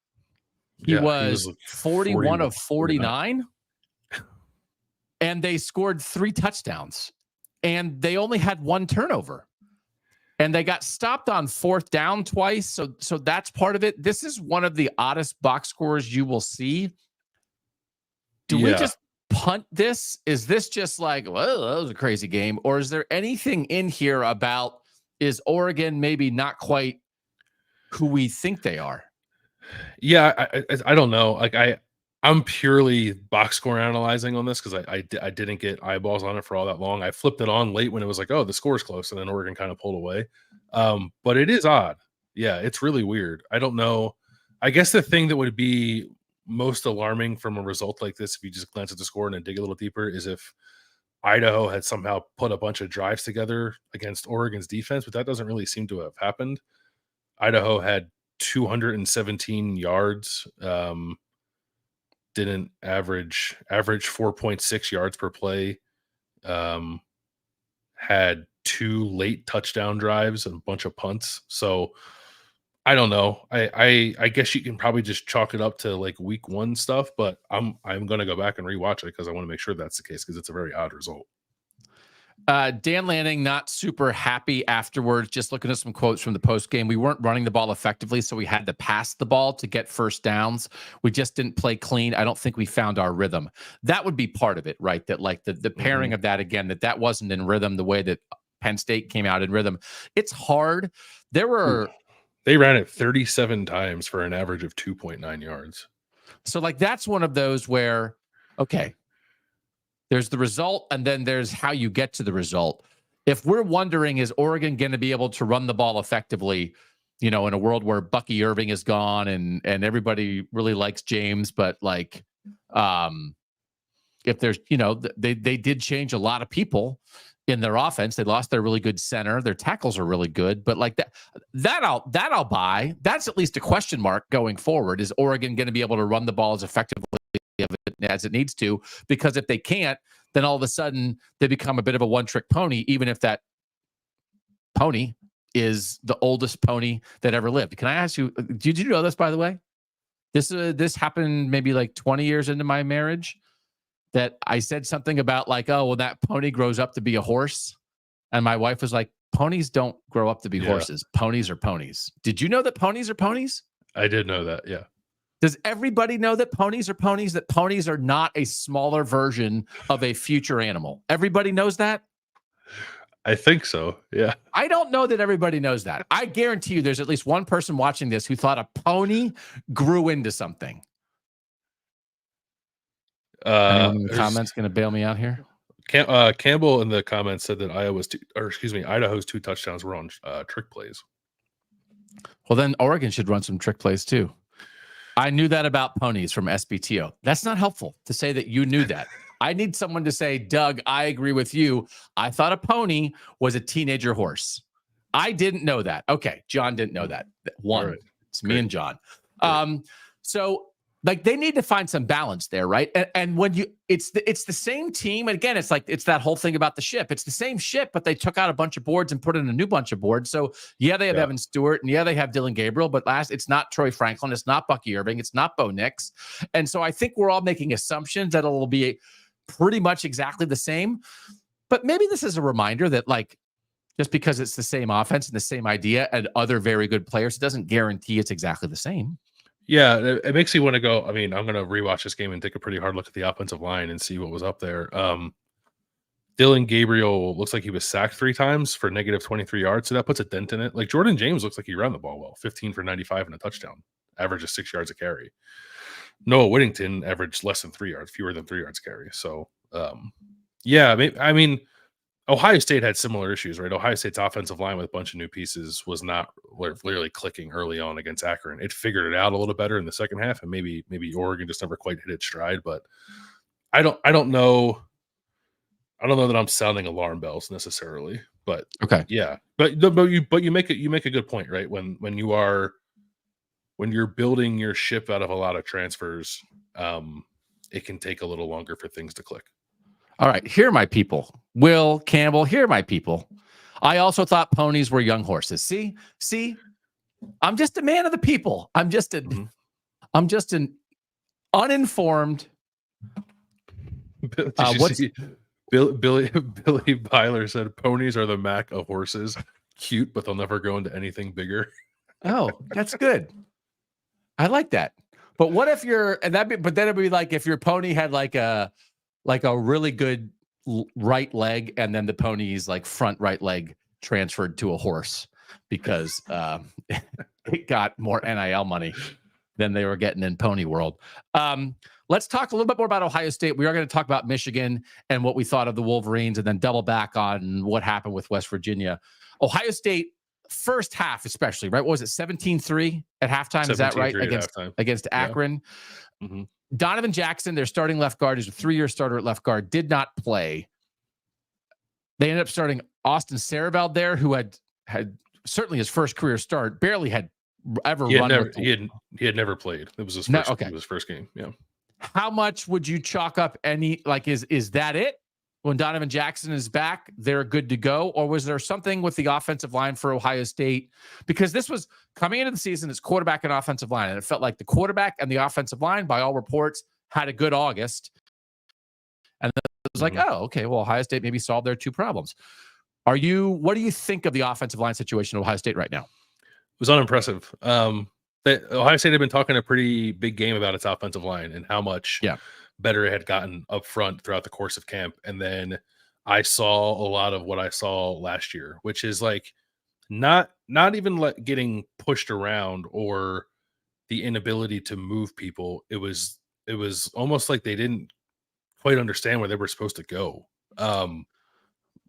He was 41 of 49. And they scored 3 touchdowns. And they only had 1 turnover. And they got stopped on 4th down twice. So that's part of it. This is one of the oddest box scores you will see. Do we just punt this? Is this just like, well, that was a crazy game? Or is there anything in here about, is Oregon maybe not quite who we think they are? Yeah, I don't know. Like I'm purely box score analyzing on this because I didn't get eyeballs on it for all that long. I flipped it on late when it was like, oh, the score's close, and then Oregon kind of pulled away. But it is odd. Yeah, it's really weird. I don't know. I guess the thing that would be most alarming from a result like this, if you just glance at the score and then dig a little deeper, is if Idaho had somehow put a bunch of drives together against Oregon's defense, but that doesn't really seem to have happened. Idaho had 217 yards, didn't average 4.6 yards per play, had 2 late touchdown drives and a bunch of punts. So I don't know. I guess you can probably just chalk it up to like week 1 stuff, but I'm going to go back and rewatch it because I want to make sure that's the case because it's a very odd result. Dan Lanning, not super happy afterwards. Just looking at some quotes from the post game. We weren't running the ball effectively, so we had to pass the ball to get first downs. We just didn't play clean. I don't think we found our rhythm. That would be part of it, right? That like the pairing of that again, that wasn't in rhythm the way that Penn State came out in rhythm. It's hard. They ran it 37 times for an average of 2.9 yards. So like that's one of those where, okay, there's the result, and then there's how you get to the result. If we're wondering, is Oregon going to be able to run the ball effectively, in a world where Bucky Irving is gone and everybody really likes James, but like, if there's, they did change a lot of people in their offense. They lost their really good center. Their tackles are really good, but like that I'll buy. That's at least a question mark going forward. Is Oregon going to be able to run the ball as effectively as it needs to? Because if they can't, then all of a sudden they become a bit of a one-trick pony, even if that pony is the oldest pony that ever lived. Can I ask you, did you know this, by the way? This happened maybe like 20 years into my marriage, that I said something about like, oh, well, that pony grows up to be a horse. And my wife was like, ponies don't grow up to be horses. Ponies are ponies. Did you know that ponies are ponies? I did know that. Yeah. Does everybody know that ponies are ponies, that ponies are not a smaller version of a future animal? Everybody knows that? I think so. Yeah. I don't know that everybody knows that. I guarantee you there's at least one person watching this who thought a pony grew into something. Anyone in the comments going to bail me out here? Campbell in the comments said that Idaho's 2 touchdowns were on trick plays. Well, then Oregon should run some trick plays too. I knew that about ponies from SBTO. That's not helpful to say that you knew that. I need someone to say, Doug, I agree with you. I thought a pony was a teenager horse. I didn't know that. Okay. John didn't know that. One. Right. It's me and John. So like they need to find some balance there, right? And when it's the same team. And again, it's that whole thing about the ship. It's the same ship, but they took out a bunch of boards and put in a new bunch of boards. So yeah, they have Evan Stewart, and yeah, they have Dylan Gabriel, but it's not Troy Franklin, it's not Bucky Irving, it's not Bo Nix. And so I think we're all making assumptions that it'll be pretty much exactly the same. But maybe this is a reminder that like just because it's the same offense and the same idea and other very good players, it doesn't guarantee it's exactly the same. Yeah, it makes you want to go. I mean, I'm going to rewatch this game and take a pretty hard look at the offensive line and see what was up there. Dylan Gabriel looks like he was sacked 3 times for negative 23 yards, so that puts a dent in it. Like Jordan James looks like he ran the ball well, 15 for 95 and a touchdown, averages 6 yards a carry. Noah Whittington averaged less than 3 yards, fewer than 3 yards carry. So, yeah, I mean, Ohio State had similar issues, right? Ohio State's offensive line with a bunch of new pieces was not literally clicking early on against Akron. It figured it out a little better in the second half, and maybe Oregon just never quite hit its stride. But I don't know that I'm sounding alarm bells necessarily. But okay, yeah, but you make a good point, right? When you're building your ship out of a lot of transfers, it can take a little longer for things to click. All right, here are my people. Will, Campbell, here are my people. I also thought ponies were young horses. See, I'm just a man of the people. I'm just an uninformed. Billy Byler said ponies are the Mac of horses. Cute, but they'll never go into anything bigger. Oh, that's good. I like that. But what if but then it'd be like if your pony had like a really good right leg, and then the pony's like front right leg transferred to a horse because it got more NIL money than they were getting in Pony World. Let's talk a little bit more about Ohio State. We are going to talk about Michigan and what we thought of the Wolverines, and then double back on what happened with West Virginia. Ohio State, first half especially, right? What was it, 17-3 at halftime? Is that right? Against Akron. Yeah. Mm-hmm. Donovan Jackson, their starting left guard, is a 3-year starter at left guard, did not play. They ended up starting Austin Sarabald there, who had certainly his first career start, barely had ever run. He had never played. It was his first, it was his first game. Yeah. How much would you chalk up is that it? When Donovan Jackson is back, they're good to go? Or was there something with the offensive line for Ohio State? Because this was coming into the season as quarterback and offensive line, and it felt like the quarterback and the offensive line, by all reports, had a good August. And then it was like, oh, okay, well, Ohio State maybe solved their 2 problems. What do you think of the offensive line situation at Ohio State right now? It was unimpressive. Ohio State had been talking a pretty big game about its offensive line and how much better it had gotten up front throughout the course of camp. And then I saw a lot of what I saw last year, which is like not even getting pushed around or the inability to move people. It was almost like they didn't quite understand where they were supposed to go.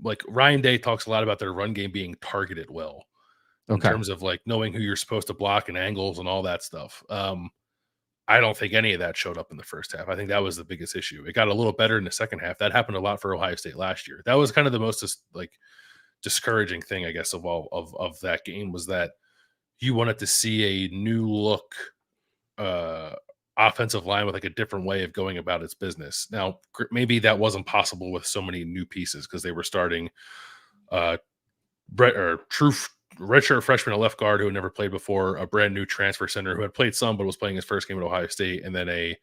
Like Ryan Day talks a lot about their run game being targeted well in terms of like knowing who you're supposed to block and angles and all that stuff. I don't think any of that showed up in the first half. I think that was the biggest issue. It got a little better in the second half. That happened a lot for Ohio State last year. That was kind of the most like discouraging thing, I guess, of all of that game, was that you wanted to see a new look offensive line with like a different way of going about its business. Now, maybe that wasn't possible with so many new pieces because they were starting true redshirt freshman at left guard who had never played before, a brand new transfer center who had played some but was playing his first game at Ohio State, and then a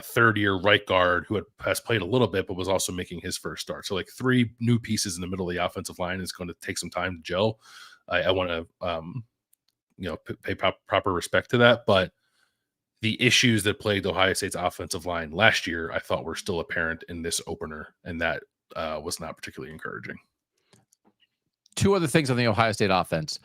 third-year right guard who has played a little bit but was also making his first start. So like 3 new pieces in the middle of the offensive line is going to take some time to gel. I want to pay proper respect to that, but the issues that plagued Ohio State's offensive line last year, I thought were still apparent in this opener, and that was not particularly encouraging. 2 other things on the Ohio State offense.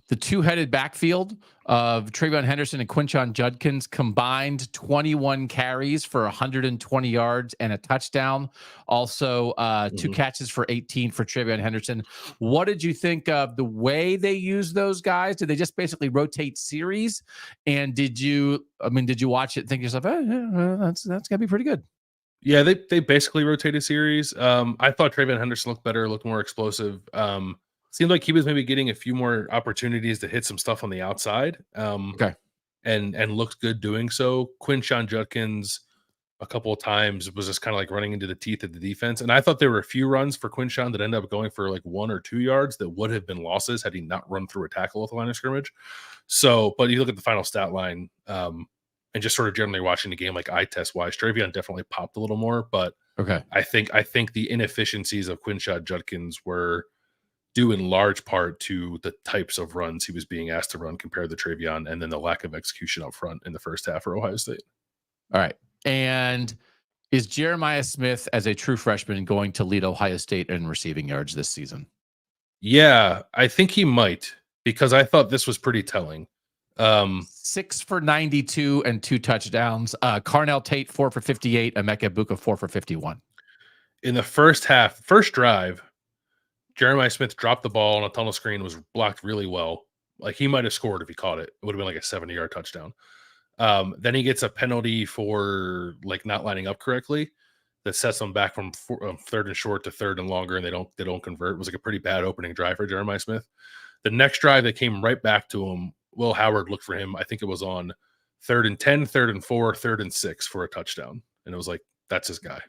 The 2-headed backfield of TreVeyon Henderson and Quinshon Judkins combined 21 carries for 120 yards and a touchdown. Also, 2 catches for 18 for TreVeyon Henderson. What did you think of the way they used those guys? Did they just basically rotate series? And did you watch it and think to yourself, that's going to be pretty good? Yeah, they basically rotated series. I thought TreVeyon Henderson looked better, looked more explosive. Seemed like he was maybe getting a few more opportunities to hit some stuff on the outside. Okay. And looked good doing so. Quinshon Judkins a couple of times was just kind of like running into the teeth of the defense. And I thought there were a few runs for Quinshon that ended up going for like 1 or 2 yards that would have been losses had he not run through a tackle at the line of scrimmage. So, but you look at the final stat line and just sort of generally watching the game, like eye test wise, TreVeyon definitely popped a little more. But okay, I think the inefficiencies of Quinshon Judkins were due in large part to the types of runs he was being asked to run compared to TreVeyon, and then the lack of execution up front in the first half for Ohio State. All right. And is Jeremiah Smith, as a true freshman, going to lead Ohio State in receiving yards this season? Yeah, I think he might, because I thought this was pretty telling. 6 for 92 and 2 touchdowns. Carnell Tate 4 for 58. Emeka Buka 4 for 51. In the first half, first drive, Jeremiah Smith dropped the ball on a tunnel screen, was blocked really well. Like he might have scored if he caught it. It would have been like a 70-yard touchdown. Then he gets a penalty for like not lining up correctly that sets them back from 3rd and short to 3rd and longer, and they don't convert. It was like a pretty bad opening drive for Jeremiah Smith. The next drive that came right back to him, Will Howard looked for him. I think it was on 3rd and 10, 3rd and 4, 3rd and 6 for a touchdown. And it was like, that's his guy.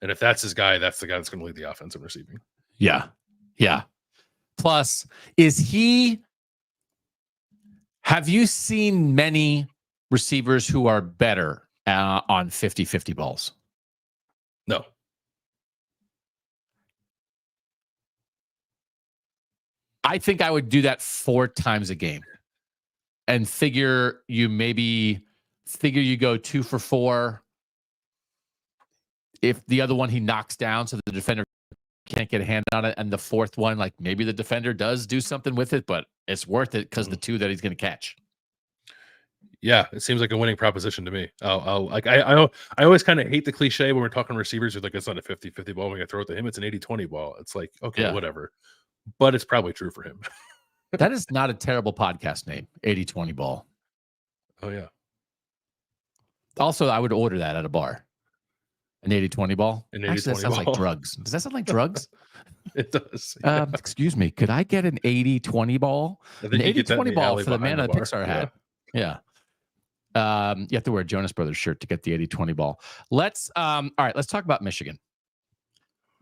And if that's his guy, that's the guy that's going to lead the offense in receiving. Yeah. Yeah. Plus, have you seen many receivers who are better on 50-50 balls? No. I think I would do that 4 times a game and figure you go 2 for 4. If the other one he knocks down so the defender can't get a hand on it, and the 4th one, like maybe the defender does do something with it, but it's worth it because the 2 that he's going to catch. Yeah, it seems like a winning proposition to me. I always kind of hate the cliche when we're talking receivers. It's like, it's not a 50-50 ball. We're going to throw it to him. It's an 80-20 ball. It's like, okay, yeah, whatever. But it's probably true for him. That is not a terrible podcast name, 80-20 ball. Oh, yeah. Also, I would order that at a bar. An 80-20 ball? Actually, that sounds like drugs. Does that sound like drugs? It does. Yeah. Excuse me. Could I get an 80-20 ball? An 80-20 ball for the man in the Pixar hat. Yeah. You have to wear a Jonas Brothers shirt to get the 80-20 ball. Let's all right, let's talk about Michigan.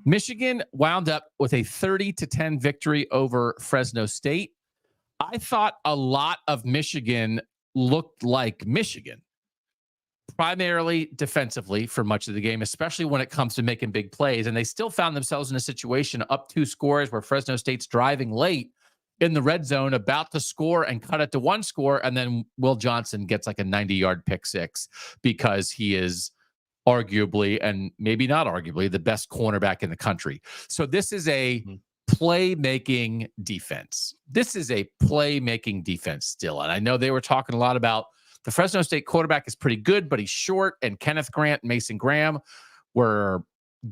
Michigan wound up with a 30-10 victory over Fresno State. I thought a lot of Michigan looked like Michigan, primarily defensively for much of the game, especially when it comes to making big plays. And they still found themselves in a situation up 2 scores where Fresno State's driving late in the red zone, about to score and cut it to 1 score. And then Will Johnson gets like a 90-yard pick 6 because he is arguably, and maybe not arguably, the best cornerback in the country. So this is a playmaking defense. This is a playmaking defense still. And I know they were talking a lot about the Fresno State quarterback is pretty good, but he's short. And Kenneth Grant and Mason Graham were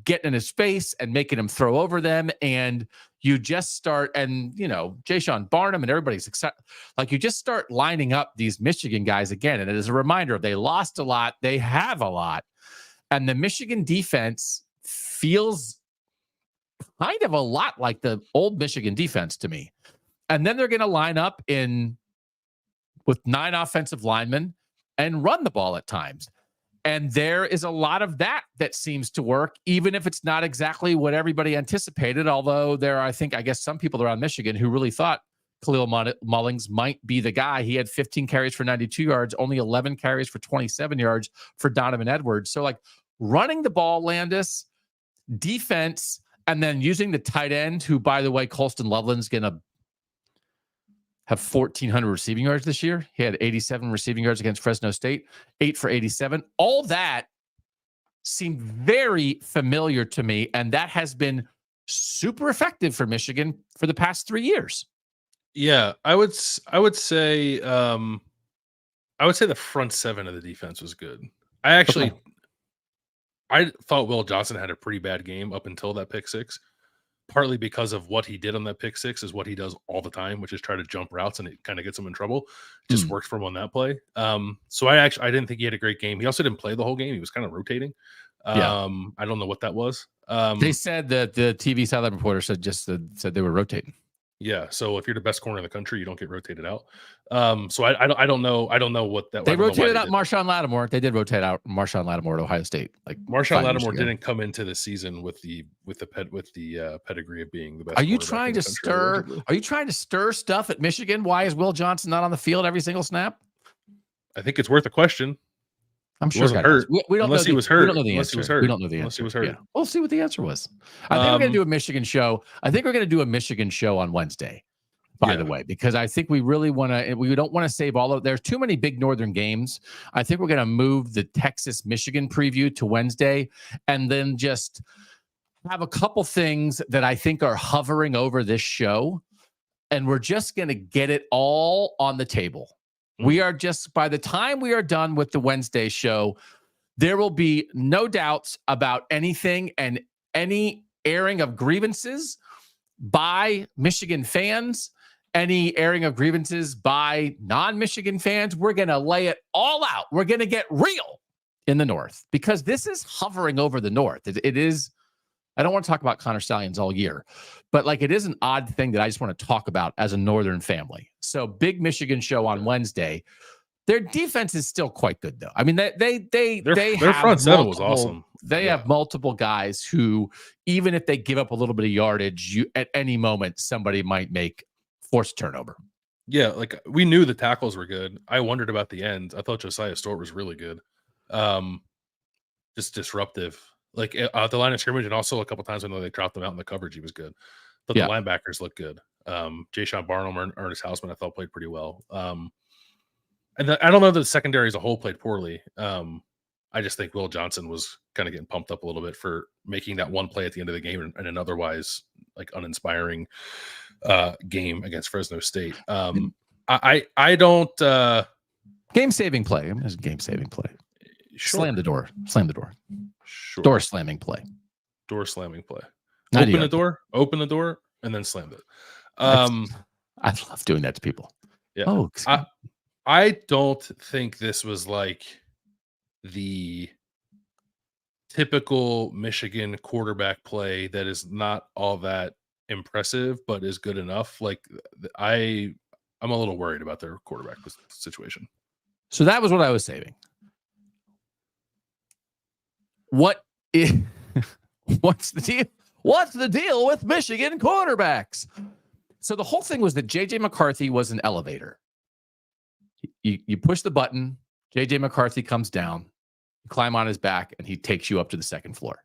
getting in his face and making him throw over them. And you just start, and Jayshon Barnum and everybody's excited. Like, you just start lining up these Michigan guys again. And as a reminder, they lost a lot. They have a lot. And the Michigan defense feels kind of a lot like the old Michigan defense to me. And then they're going to line up with 9 offensive linemen and run the ball at times. And there is a lot of that seems to work, even if it's not exactly what everybody anticipated. Although I guess some people around Michigan who really thought Khalil Mullings might be the guy. He had 15 carries for 92 yards, only 11 carries for 27 yards for Donovan Edwards. So, like, running the ball, Landis, defense, and then using the tight end, who, by the way, Colston Loveland's going to have 1,400 receiving yards this year. He had 87 receiving yards against Fresno State, 8 for 87. All that seemed very familiar to me, and that has been super effective for Michigan for the past 3 years. Yeah, I would say the front 7 of the defense was good. I thought Will Johnson had a pretty bad game up until that pick 6. Partly because of what he did on that pick 6 is what he does all the time, which is try to jump routes, and it kind of gets him in trouble. It just worked for him on that play. So I didn't think he had a great game. He also didn't play the whole game. He was kind of rotating. I don't know what that was. They said that the TV sideline reporter said they were rotating. Yeah. So if you're the best corner in the country, you don't get rotated out. So I don't know what that. They rotated out Marshawn Lattimore. They did rotate out Marshawn Lattimore at Ohio State. Like, Marshawn Lattimore didn't come into the season with the pedigree of being the best. Are you trying to stir? Are you trying to stir stuff at Michigan? Why is Will Johnson not on the field every single snap? I think it's worth a question. I'm sure he wasn't hurt. We don't know he was hurt. We don't know the answer. We don't know the answer. Unless he was hurt. Yeah. We'll see what the answer was. I think we're going to do a Michigan show. I think we're going to do a Michigan show on Wednesday, by the way, because I think we really want to, we don't want to save all of, there's too many big Northern games. I think we're going to move the Texas-Michigan preview to Wednesday, and then just have a couple things that I think are hovering over this show, and we're just going to get it all on the table. We are just, by the time we are done with the Wednesday show, there will be no doubts about anything, and any airing of grievances by Michigan fans, any airing of grievances by non-Michigan fans. We're going to lay it all out. We're going to get real in the North, because this is hovering over the North. It is, I don't want to talk about Connor Stallions all year, but like, it is an odd thing that I just want to talk about as a Northern family. So big Michigan show on Wednesday. Their defense is still quite good, though. I mean, their front 7 was awesome. They have multiple guys who, even if they give up a little bit of yardage, at any moment somebody might make forced turnover. Yeah, like, we knew the tackles were good. I wondered about the end. I thought Josiah Stewart was really good. Just disruptive. Like, the line of scrimmage, and also a couple times when they dropped them out in the coverage, he was good. But the linebackers looked good. Jayshon Barnum and Ernest Hausman, I thought, played pretty well. And I don't know that the secondary as a whole played poorly. I just think Will Johnson was kind of getting pumped up a little bit for making that one play at the end of the game in an otherwise, like, uninspiring game against Fresno State. I don't game-saving play. I mean, it's a game-saving play. Sure. Slam the door. Sure. Door slamming play. Open the door, and then slammed it. I love doing that to people. Yeah. Oh, I don't think this was like the typical Michigan quarterback play that is not all that impressive, but is good enough. Like, I'm a little worried about their quarterback situation. So that was what I was saving. What's the deal? What's the deal with Michigan quarterbacks? So the whole thing was that JJ McCarthy was an elevator. You push the button, JJ McCarthy comes down, you climb on his back, and he takes you up to the second floor.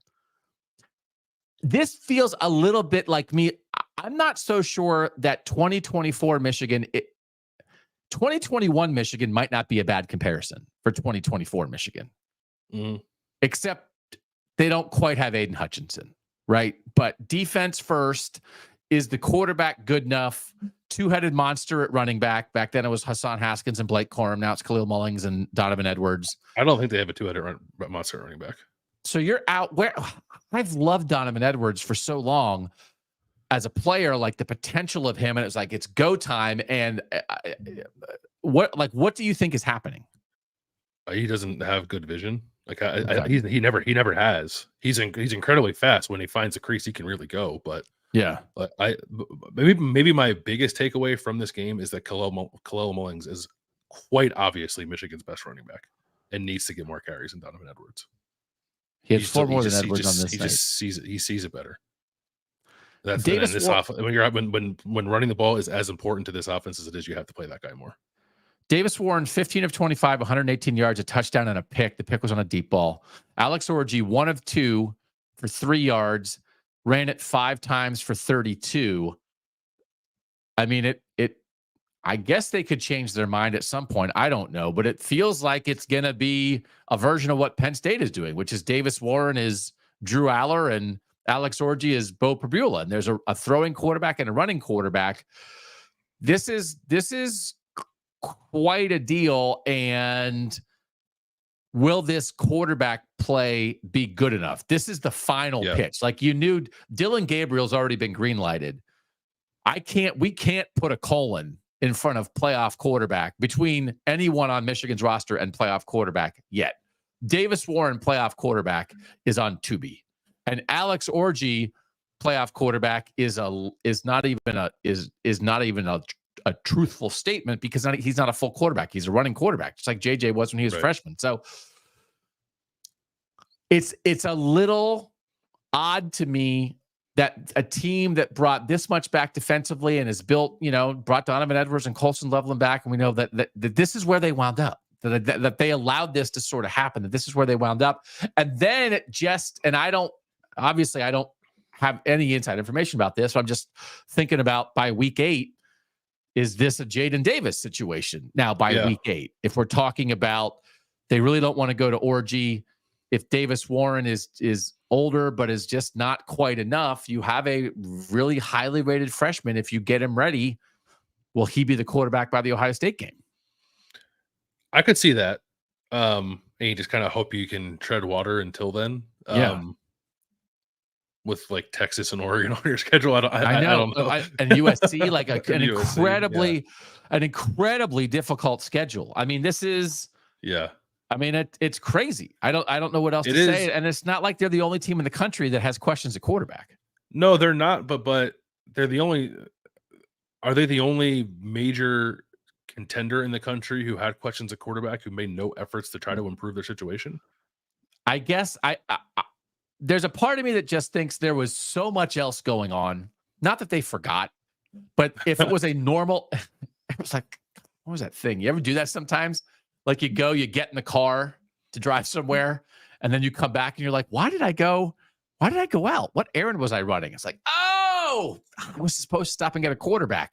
This feels a little bit like me. I'm not so sure that 2024 Michigan, 2021 Michigan might not be a bad comparison for 2024 Michigan. Except they don't quite have Aiden Hutchinson, right? But defense first. Is the quarterback good enough? Two-headed monster at running back. Back then it was Hassan Haskins and Blake Corum. Now it's Khalil Mullings and Donovan Edwards. I don't think they have a two-headed monster at running back. So you're out where I've loved Donovan Edwards for so long as a player, like the potential of him. And it's like, it's go time. And what do you think is happening? He doesn't have good vision. Like Okay. he never has. He's incredibly fast. When he finds a crease, he can really go. But Yeah. maybe my biggest takeaway from this game is that Khalil Mullings is quite obviously Michigan's best running back and needs to get more carries than Donovan Edwards. He had four more than Edwards on this night. He sees it better. That's Davis this offense. When running the ball is as important to this offense as it is, you have to play that guy more. Davis Warren, 15 of 25, 118 yards, a touchdown, and a pick. The pick was on a deep ball. Alex Orji, 1 of 2 for 3 yards, ran it 5 times for 32. I mean, I guess they could change their mind at some point. I don't know, but it feels like it's going to be a version of what Penn State is doing, which is Davis Warren is Drew Aller and Alex Orji is Bo Prabula. And there's a throwing quarterback and a running quarterback. This is quite a deal. And will this quarterback play be good enough? This is the final pitch. Like you knew Dylan Gabriel's already been green lighted. We can't put a colon in front of playoff quarterback between anyone on Michigan's roster and playoff quarterback yet. Davis Warren, playoff quarterback, is on Tubi. And Alex Orji, playoff quarterback, is not even a truthful statement because he's not a full quarterback. He's a running quarterback, just like JJ was when he was a freshman. So it's a little odd to me that a team that brought this much back defensively and has built, brought Donovan Edwards and Colson Loveland back, and we know that this is where they wound up. That they allowed this to sort of happen. That this is where they wound up, and then I don't have any inside information about this. So I'm just thinking about by week 8, is this a Jaden Davis situation? Now by week 8, if we're talking about they really don't want to go to Orji, if Davis Warren is older but is just not quite enough, you have a really highly rated freshman. If you get him ready, will he be the quarterback by the Ohio State game? I could see that. And you just kind of hope you can tread water until then. With like Texas and Oregon on your schedule. I don't know. And USC, like an incredibly difficult schedule. I mean, this is I mean, it's crazy. I don't know what else to say. And it's not like they're the only team in the country that has questions at quarterback. No, they're not, but they're the only. Are they the only major contender in the country who had questions at quarterback who made no efforts to try to improve their situation? I guess there's a part of me that just thinks there was so much else going on. Not that they forgot, but if it was a normal, it was like, what was that thing? You ever do that sometimes? Like you get in the car to drive somewhere, and then you come back and you're like, why did I go out? What errand was I running? It's like, oh, I was supposed to stop and get a quarterback.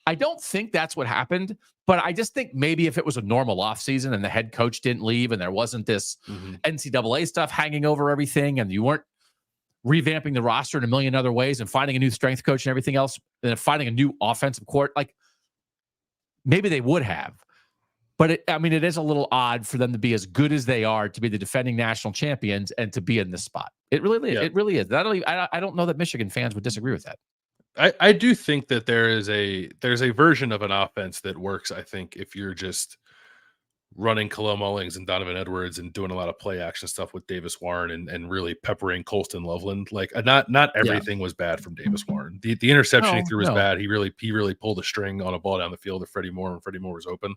I don't think that's what happened, but I just think maybe if it was a normal offseason and the head coach didn't leave and there wasn't this NCAA stuff hanging over everything and you weren't revamping the roster in a million other ways and finding a new strength coach and everything else and finding a new offensive court, like maybe they would have. But it is a little odd for them to be as good as they are, to be the defending national champions and to be in this spot. It really is. I don't know that Michigan fans would disagree with that. I do think that there's a version of an offense that works. I think if you're just running Khalil Mullings and Donovan Edwards and doing a lot of play action stuff with Davis Warren and really peppering Colston Loveland, like not everything was bad from Davis Warren. The interception he threw was bad. He really pulled a string on a ball down the field to Freddie Moore when Freddie Moore was open.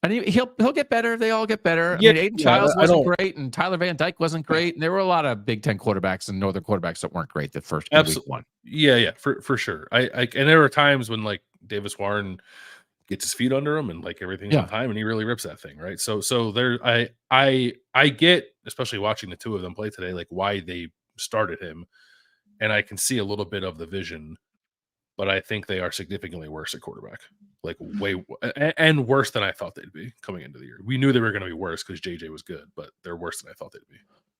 And he'll get better. They all get better. Yeah, I mean, Aiden Childs wasn't great, and Tyler Van Dyke wasn't great, and there were a lot of Big Ten quarterbacks and Northern quarterbacks that weren't great the first week one. Yeah, for sure. And there were times when like Davis Warren gets his feet under him and like everything's on time, and he really rips that thing, right? So there, I get, especially watching the two of them play today, like why they started him, and I can see a little bit of the vision, but I think they are significantly worse at quarterback. Like way and worse than I thought they'd be coming into the year. We knew they were going to be worse because JJ was good, but they're worse than I thought they'd be.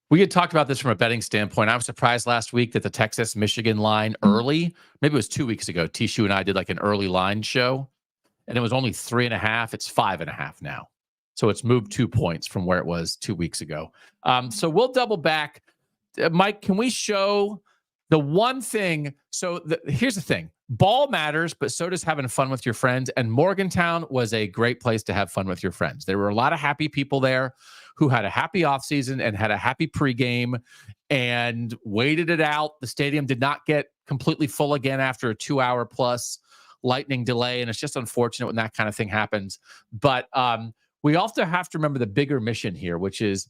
We had talked about this from a betting standpoint. I was surprised last week that the Texas-Michigan line early, maybe it was 2 weeks ago, Tishu and I did like an early line show, and it was only 3.5. It's 5.5 now. So it's moved 2 points from where it was 2 weeks ago. So we'll double back. Mike, can we show the one thing? So here's the thing. Ball matters, but so does having fun with your friends. And Morgantown was a great place to have fun with your friends. There were a lot of happy people there who had a happy offseason and had a happy pregame and waited it out. The stadium did not get completely full again after a 2-hour plus lightning delay. And it's just unfortunate when that kind of thing happens. But we also have to remember the bigger mission here, which is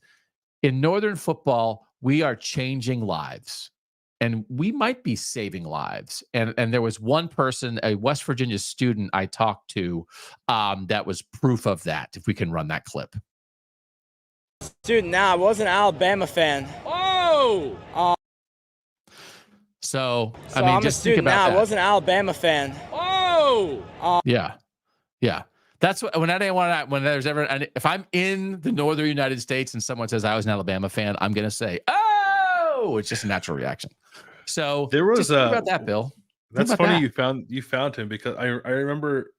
in Northern football, we are changing lives. And we might be saving lives. And there was one person, a West Virginia student I talked to, that was proof of that, if we can run that clip. Student, now I was an Alabama fan. Oh! So I mean, I'm just a student think about now. that. I was an Alabama fan. Oh! Yeah. That's what, when there's ever, and if I'm in the Northern United States and someone says I was an Alabama fan, I'm going to say, oh, it's just a natural reaction. So there was think about that, Bill. That's funny. You found him because I remember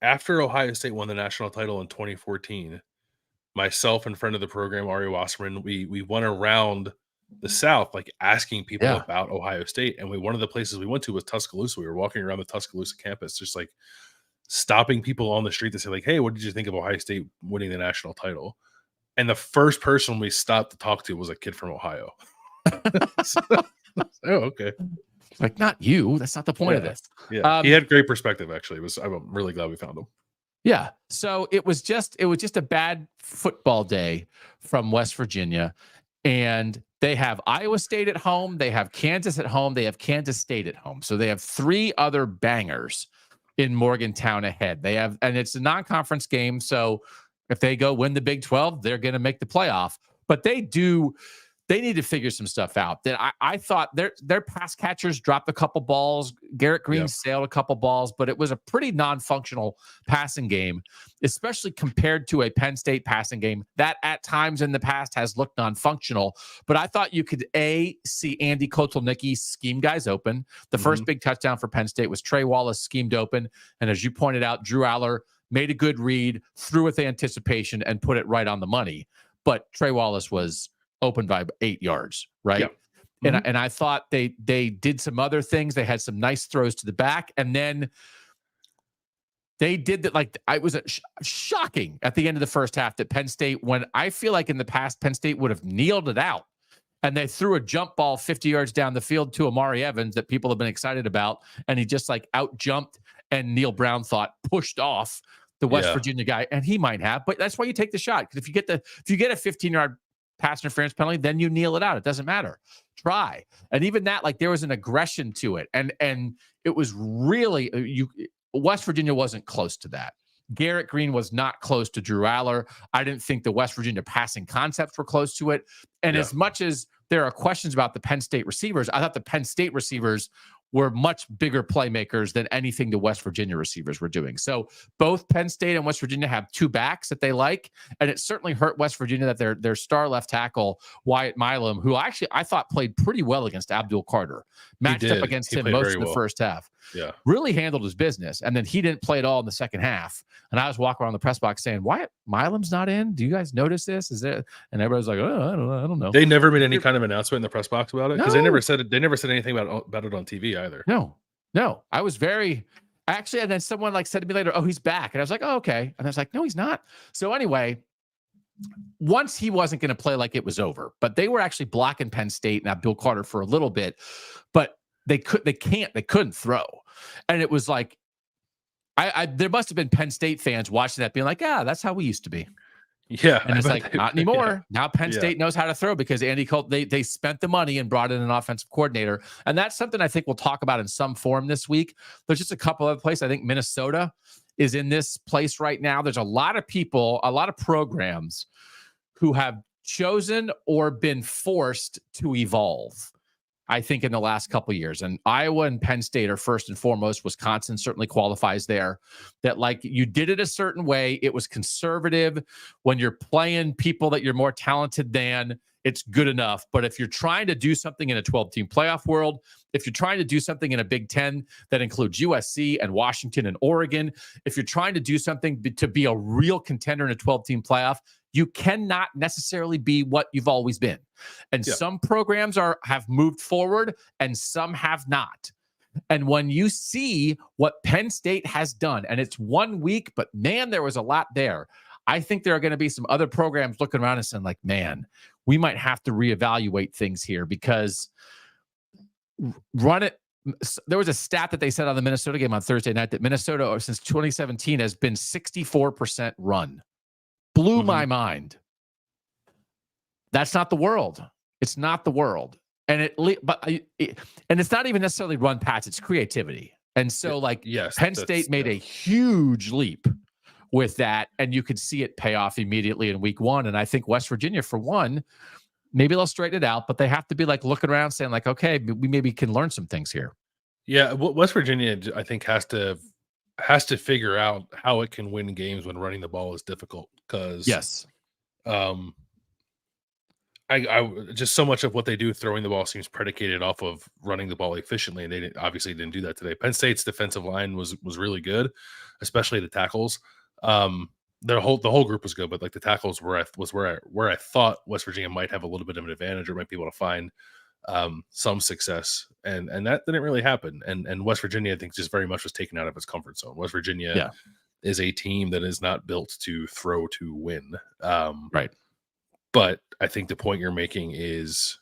after Ohio State won the national title in 2014, myself and friend of the program, Ari Wasserman, we went around the South, like asking people about Ohio State. And one of the places we went to was Tuscaloosa. We were walking around the Tuscaloosa campus, just like stopping people on the street to say like, hey, what did you think of Ohio State winning the national title? And the first person we stopped to talk to was a kid from Ohio. Oh, okay. Like, not you. That's not the point of this. Yeah. He had great perspective, actually. I'm really glad we found him. Yeah. So it was just a bad football day from West Virginia. And they have Iowa State at home. They have Kansas at home. They have Kansas State at home. So they have 3 other bangers in Morgantown ahead. And it's a non-conference game. So if they go win the Big 12, they're going to make the playoff. But they need to figure some stuff out. That I thought their pass catchers dropped a couple balls. Garrett Green sailed a couple balls, but it was a pretty non-functional passing game, especially compared to a Penn State passing game that at times in the past has looked non-functional. But I thought you could see Andy Kotelnicki scheme guys open. The first big touchdown for Penn State was Trey Wallace schemed open. And as you pointed out, Drew Aller made a good read, threw with anticipation, and put it right on the money. But Trey Wallace was open by 8 yards, right? Yep. And I thought they did some other things. They had some nice throws to the back, and then they did that. Like, I was shocking at the end of the first half that Penn State, when I feel like in the past Penn State would have kneeled it out, and they threw a jump ball 50 yards down the field to Amari Evans that people have been excited about, and he just like out jumped, and Neil Brown thought pushed off the West Virginia guy, and he might have, but that's why you take the shot, because if you get a 15-yard pass interference penalty, then you kneel it out. It doesn't matter. Try. And even that, like, there was an aggression to it. And it was really, West Virginia wasn't close to that. Garrett Green was not close to Drew Aller. I didn't think the West Virginia passing concepts were close to it. And as much as there are questions about the Penn State receivers, I thought the Penn State receivers were much bigger playmakers than anything the West Virginia receivers were doing. So both Penn State and West Virginia have 2 backs that they like, and it certainly hurt West Virginia that their star left tackle, Wyatt Milam, who I thought played pretty well against Abdul Carter, matched up against him most of the first half. Yeah, really handled his business, and then he didn't play at all in the second half. And I was walking around the press box saying, "Wyatt Milam's not in? Do you guys notice this? Is it?" And everybody's like, "Oh, I don't know." They never made any kind of announcement in the press box about it, because they never said it. They never said anything about it on TV either. No. I was actually, and then someone like said to me later, "Oh, he's back," and I was like, "Oh, okay." And I was like, "No, he's not." So anyway, once he wasn't going to play, like, it was over. But they were actually blocking Penn State and Abdul Carter for a little bit, but they couldn't throw. And it was like, there must have been Penn State fans watching that being like, that's how we used to be. Yeah. And it's like, not anymore. Now Penn State knows how to throw, because Andy Colt, they spent the money and brought in an offensive coordinator. And that's something I think we'll talk about in some form this week. There's just a couple other places. I think Minnesota is in this place right now. There's a lot of people, a lot of programs who have chosen or been forced to evolve, I think, in the last couple of years. And Iowa and Penn State are first and foremost. Wisconsin certainly qualifies there. That, like, you did it a certain way. It was conservative. When you're playing people that you're more talented than, it's good enough. But if you're trying to do something in a 12-team playoff world, if you're trying to do something in a Big Ten that includes USC and Washington and Oregon, if you're trying to do something to be a real contender in a 12-team playoff, you cannot necessarily be what you've always been. And some programs have moved forward and some have not. And when you see what Penn State has done, and it's 1 week, but man, there was a lot there. I think there are going to be some other programs looking around and saying, like, man, we might have to reevaluate things here because there was a stat that they said on the Minnesota game on Thursday night that Minnesota since 2017 has been 64% run. Blew my mind. That's not the world. It's not the world. And it's not even necessarily run pass, it's creativity. And so Penn State made a huge leap with that, and you could see it pay off immediately in week 1. And I think West Virginia, for one, maybe they'll straighten it out, but they have to be looking around saying okay, we maybe can learn some things here. Yeah, West Virginia, I think, has to figure out how it can win games when running the ball is difficult. Because I just so much of what they do throwing the ball seems predicated off of running the ball efficiently, and they obviously didn't do that today. Penn State's defensive line was really good, especially the tackles. The whole group was good, but the tackles where I thought West Virginia might have a little bit of an advantage or might be able to find some success, and that didn't really happen. And West Virginia, I think, just very much was taken out of its comfort zone. West Virginia is a team that is not built to throw to win. Right. But I think the point you're making is,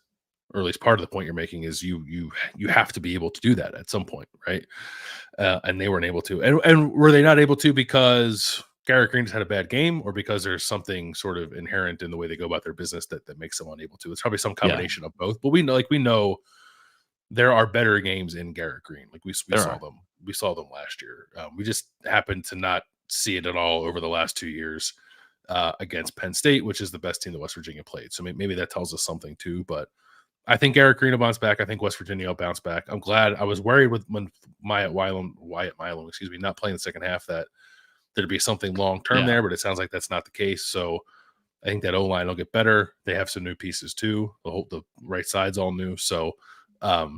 or at least part of the point you're making is you have to be able to do that at some point, right? And they weren't able to. And were they not able to because Garrett Green just had a bad game, or because there's something sort of inherent in the way they go about their business that makes them unable to? It's probably some combination of both. But we know there are better games in Garrett Green. We saw them. We saw them last year. We just happened to not see it at all over the last 2 years. Against Penn State, which is the best team that West Virginia played. So maybe that tells us something too. But I think Garrett Green will bounce back. I think West Virginia will bounce back. I'm glad. I was worried when Wyatt Milam, not playing the second half, that there'd be something long-term there, but it sounds like that's not the case. So I think that O-line will get better. They have some new pieces too. The right side's all new. So I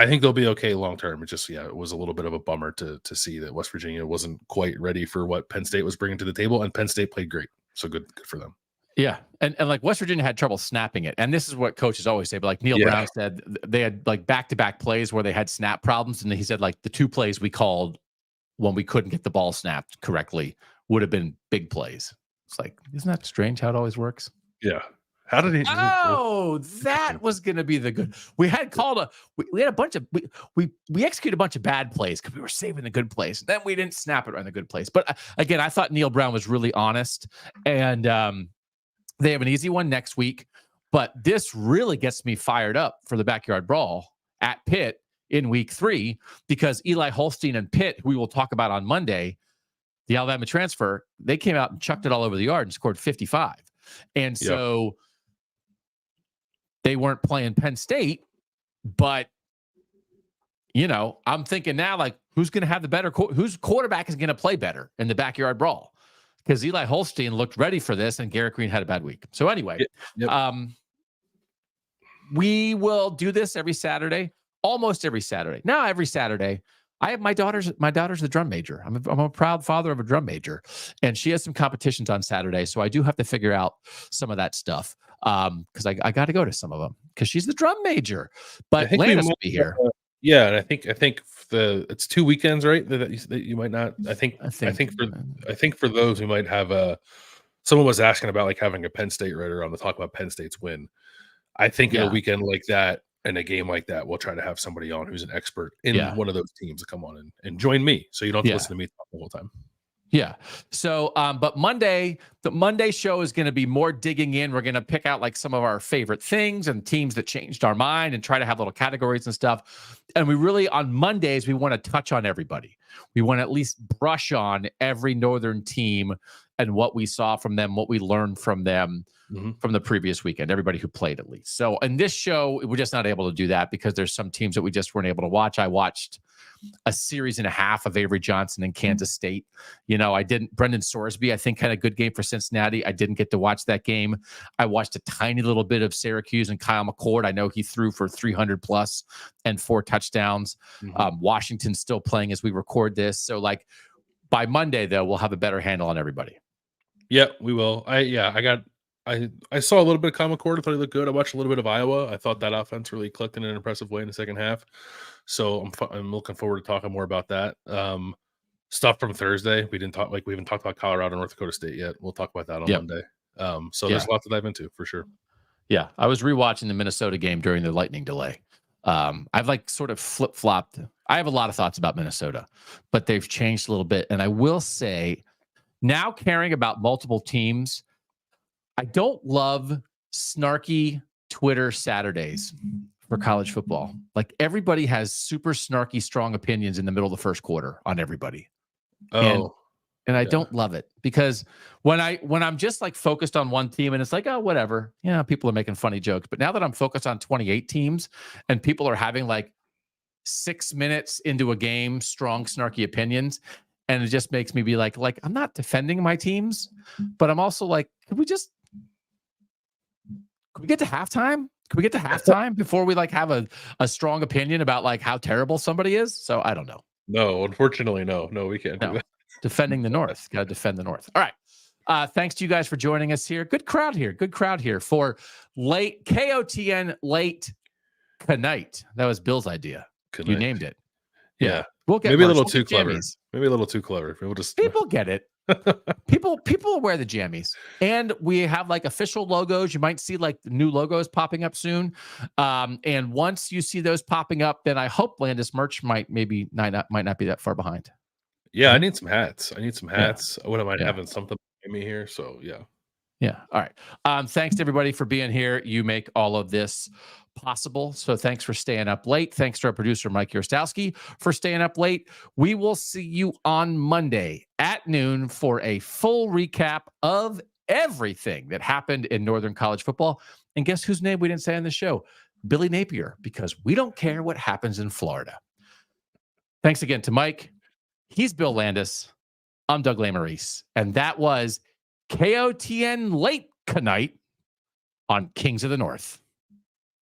think they'll be okay long-term. It just, it was a little bit of a bummer to see that West Virginia wasn't quite ready for what Penn State was bringing to the table, and Penn State played great. So good for them. Yeah. And West Virginia had trouble snapping it. And this is what coaches always say, but Neil Brown said they had back-to-back plays where they had snap problems. And he said the 2 plays we called when we couldn't get the ball snapped correctly would have been big plays. It's isn't that strange how it always works? Yeah. How did he? Oh, that was going to be the good. We had we had a bunch of, we executed a bunch of bad plays because we were saving the good plays. Then we didn't snap it on the good plays. But again, I thought Neil Brown was really honest, and they have an easy one next week. But this really gets me fired up for the backyard brawl at Pitt in week 3, because Eli Holstein and Pitt, who we will talk about on Monday, the Alabama transfer, they came out and chucked it all over the yard and scored 55. And so they weren't playing Penn State, but I'm thinking now, who's going to have the better, whose quarterback is going to play better in the backyard brawl? Because Eli Holstein looked ready for this, and Garrett Green had a bad week. So anyway, we will do this every Saturday, almost every Saturday. Now every Saturday, I have my daughter's the drum major. I'm a proud father of a drum major, and she has some competitions on Saturday. So I do have to figure out some of that stuff. Because I got to go to some of them because she's the drum major. But Landis will be here. And I think it's 2 weekends, right? That you might not. I think for those we might have someone was asking about having a Penn State writer on to talk about Penn State's win. I think in a weekend like that and a game like that, we'll try to have somebody on who's an expert in one of those teams to come on and join me, so you don't have to listen to me talk the whole time. Yeah. So, but the Monday show is going to be more digging in. We're going to pick out some of our favorite things and teams that changed our mind and try to have little categories and stuff. And we really, on Mondays, we want to touch on everybody. We want to at least brush on every Northern team and what we saw from them, what we learned from them from the previous weekend, everybody who played at least. So in this show, we're just not able to do that because there's some teams that we just weren't able to watch. I watched a series and a half of Avery Johnson and Kansas State. Brendan Sorsby, I think, had a good game for Cincinnati. I didn't get to watch that game. I watched a tiny little bit of Syracuse and Kyle McCord. I know he threw for 300 plus and 4 touchdowns. Washington's still playing as we record this. So like by Monday, though, we'll have a better handle on everybody. Yeah, we will. I saw a little bit of Kyle McCord. I thought he looked good. I watched a little bit of Iowa. I thought that offense really clicked in an impressive way in the second half. So I'm looking forward to talking more about that. Stuff from Thursday. We haven't talked about Colorado and North Dakota State yet. We'll talk about that on Monday. There's a lot to dive into for sure. Yeah, I was rewatching the Minnesota game during the lightning delay. I've like sort of flip-flopped. I have a lot of thoughts about Minnesota, but they've changed a little bit. And I will say, now caring about multiple teams, I don't love snarky Twitter Saturdays for college football. Like everybody has super snarky, strong opinions in the middle of the first quarter on everybody. And I don't love it because when I'm just like focused on one team and it's like, oh, whatever. Yeah, people are making funny jokes. But now that I'm focused on 28 teams and people are having like 6 minutes into a game, strong, snarky opinions, and it just makes me be like I'm not defending my teams, but I'm also like, could we get to halftime? Can we get to halftime before we like have a strong opinion about like how terrible somebody is? So I don't know. No, unfortunately, no, we can't do that. Defending the North. Got to defend the North. All right. Thanks to you guys for joining us here. Good crowd here for late KOTN Late Knight. That was Bill's idea. You named it. Yeah. We'll get maybe a little too clever. Jammies. Maybe a little too clever. People get it. People wear the jammies, and we have like official logos. You might see like the new logos popping up soon. And once you see those popping up, then I hope Landis merch might not be that far behind. Yeah, I need some hats. I wouldn't mind having something in me here. So yeah. All right. Thanks to everybody for being here. You make all of this possible. So thanks for staying up late. Thanks to our producer, Mike Yarostowski, for staying up late. We will see you on Monday at noon for a full recap of everything that happened in Northern college football. And guess whose name we didn't say on the show? Billy Napier, because we don't care what happens in Florida. Thanks again to Mike. He's Bill Landis. I'm Doug Lesmerises. And that was KOTN Late Knight on Kings of the North.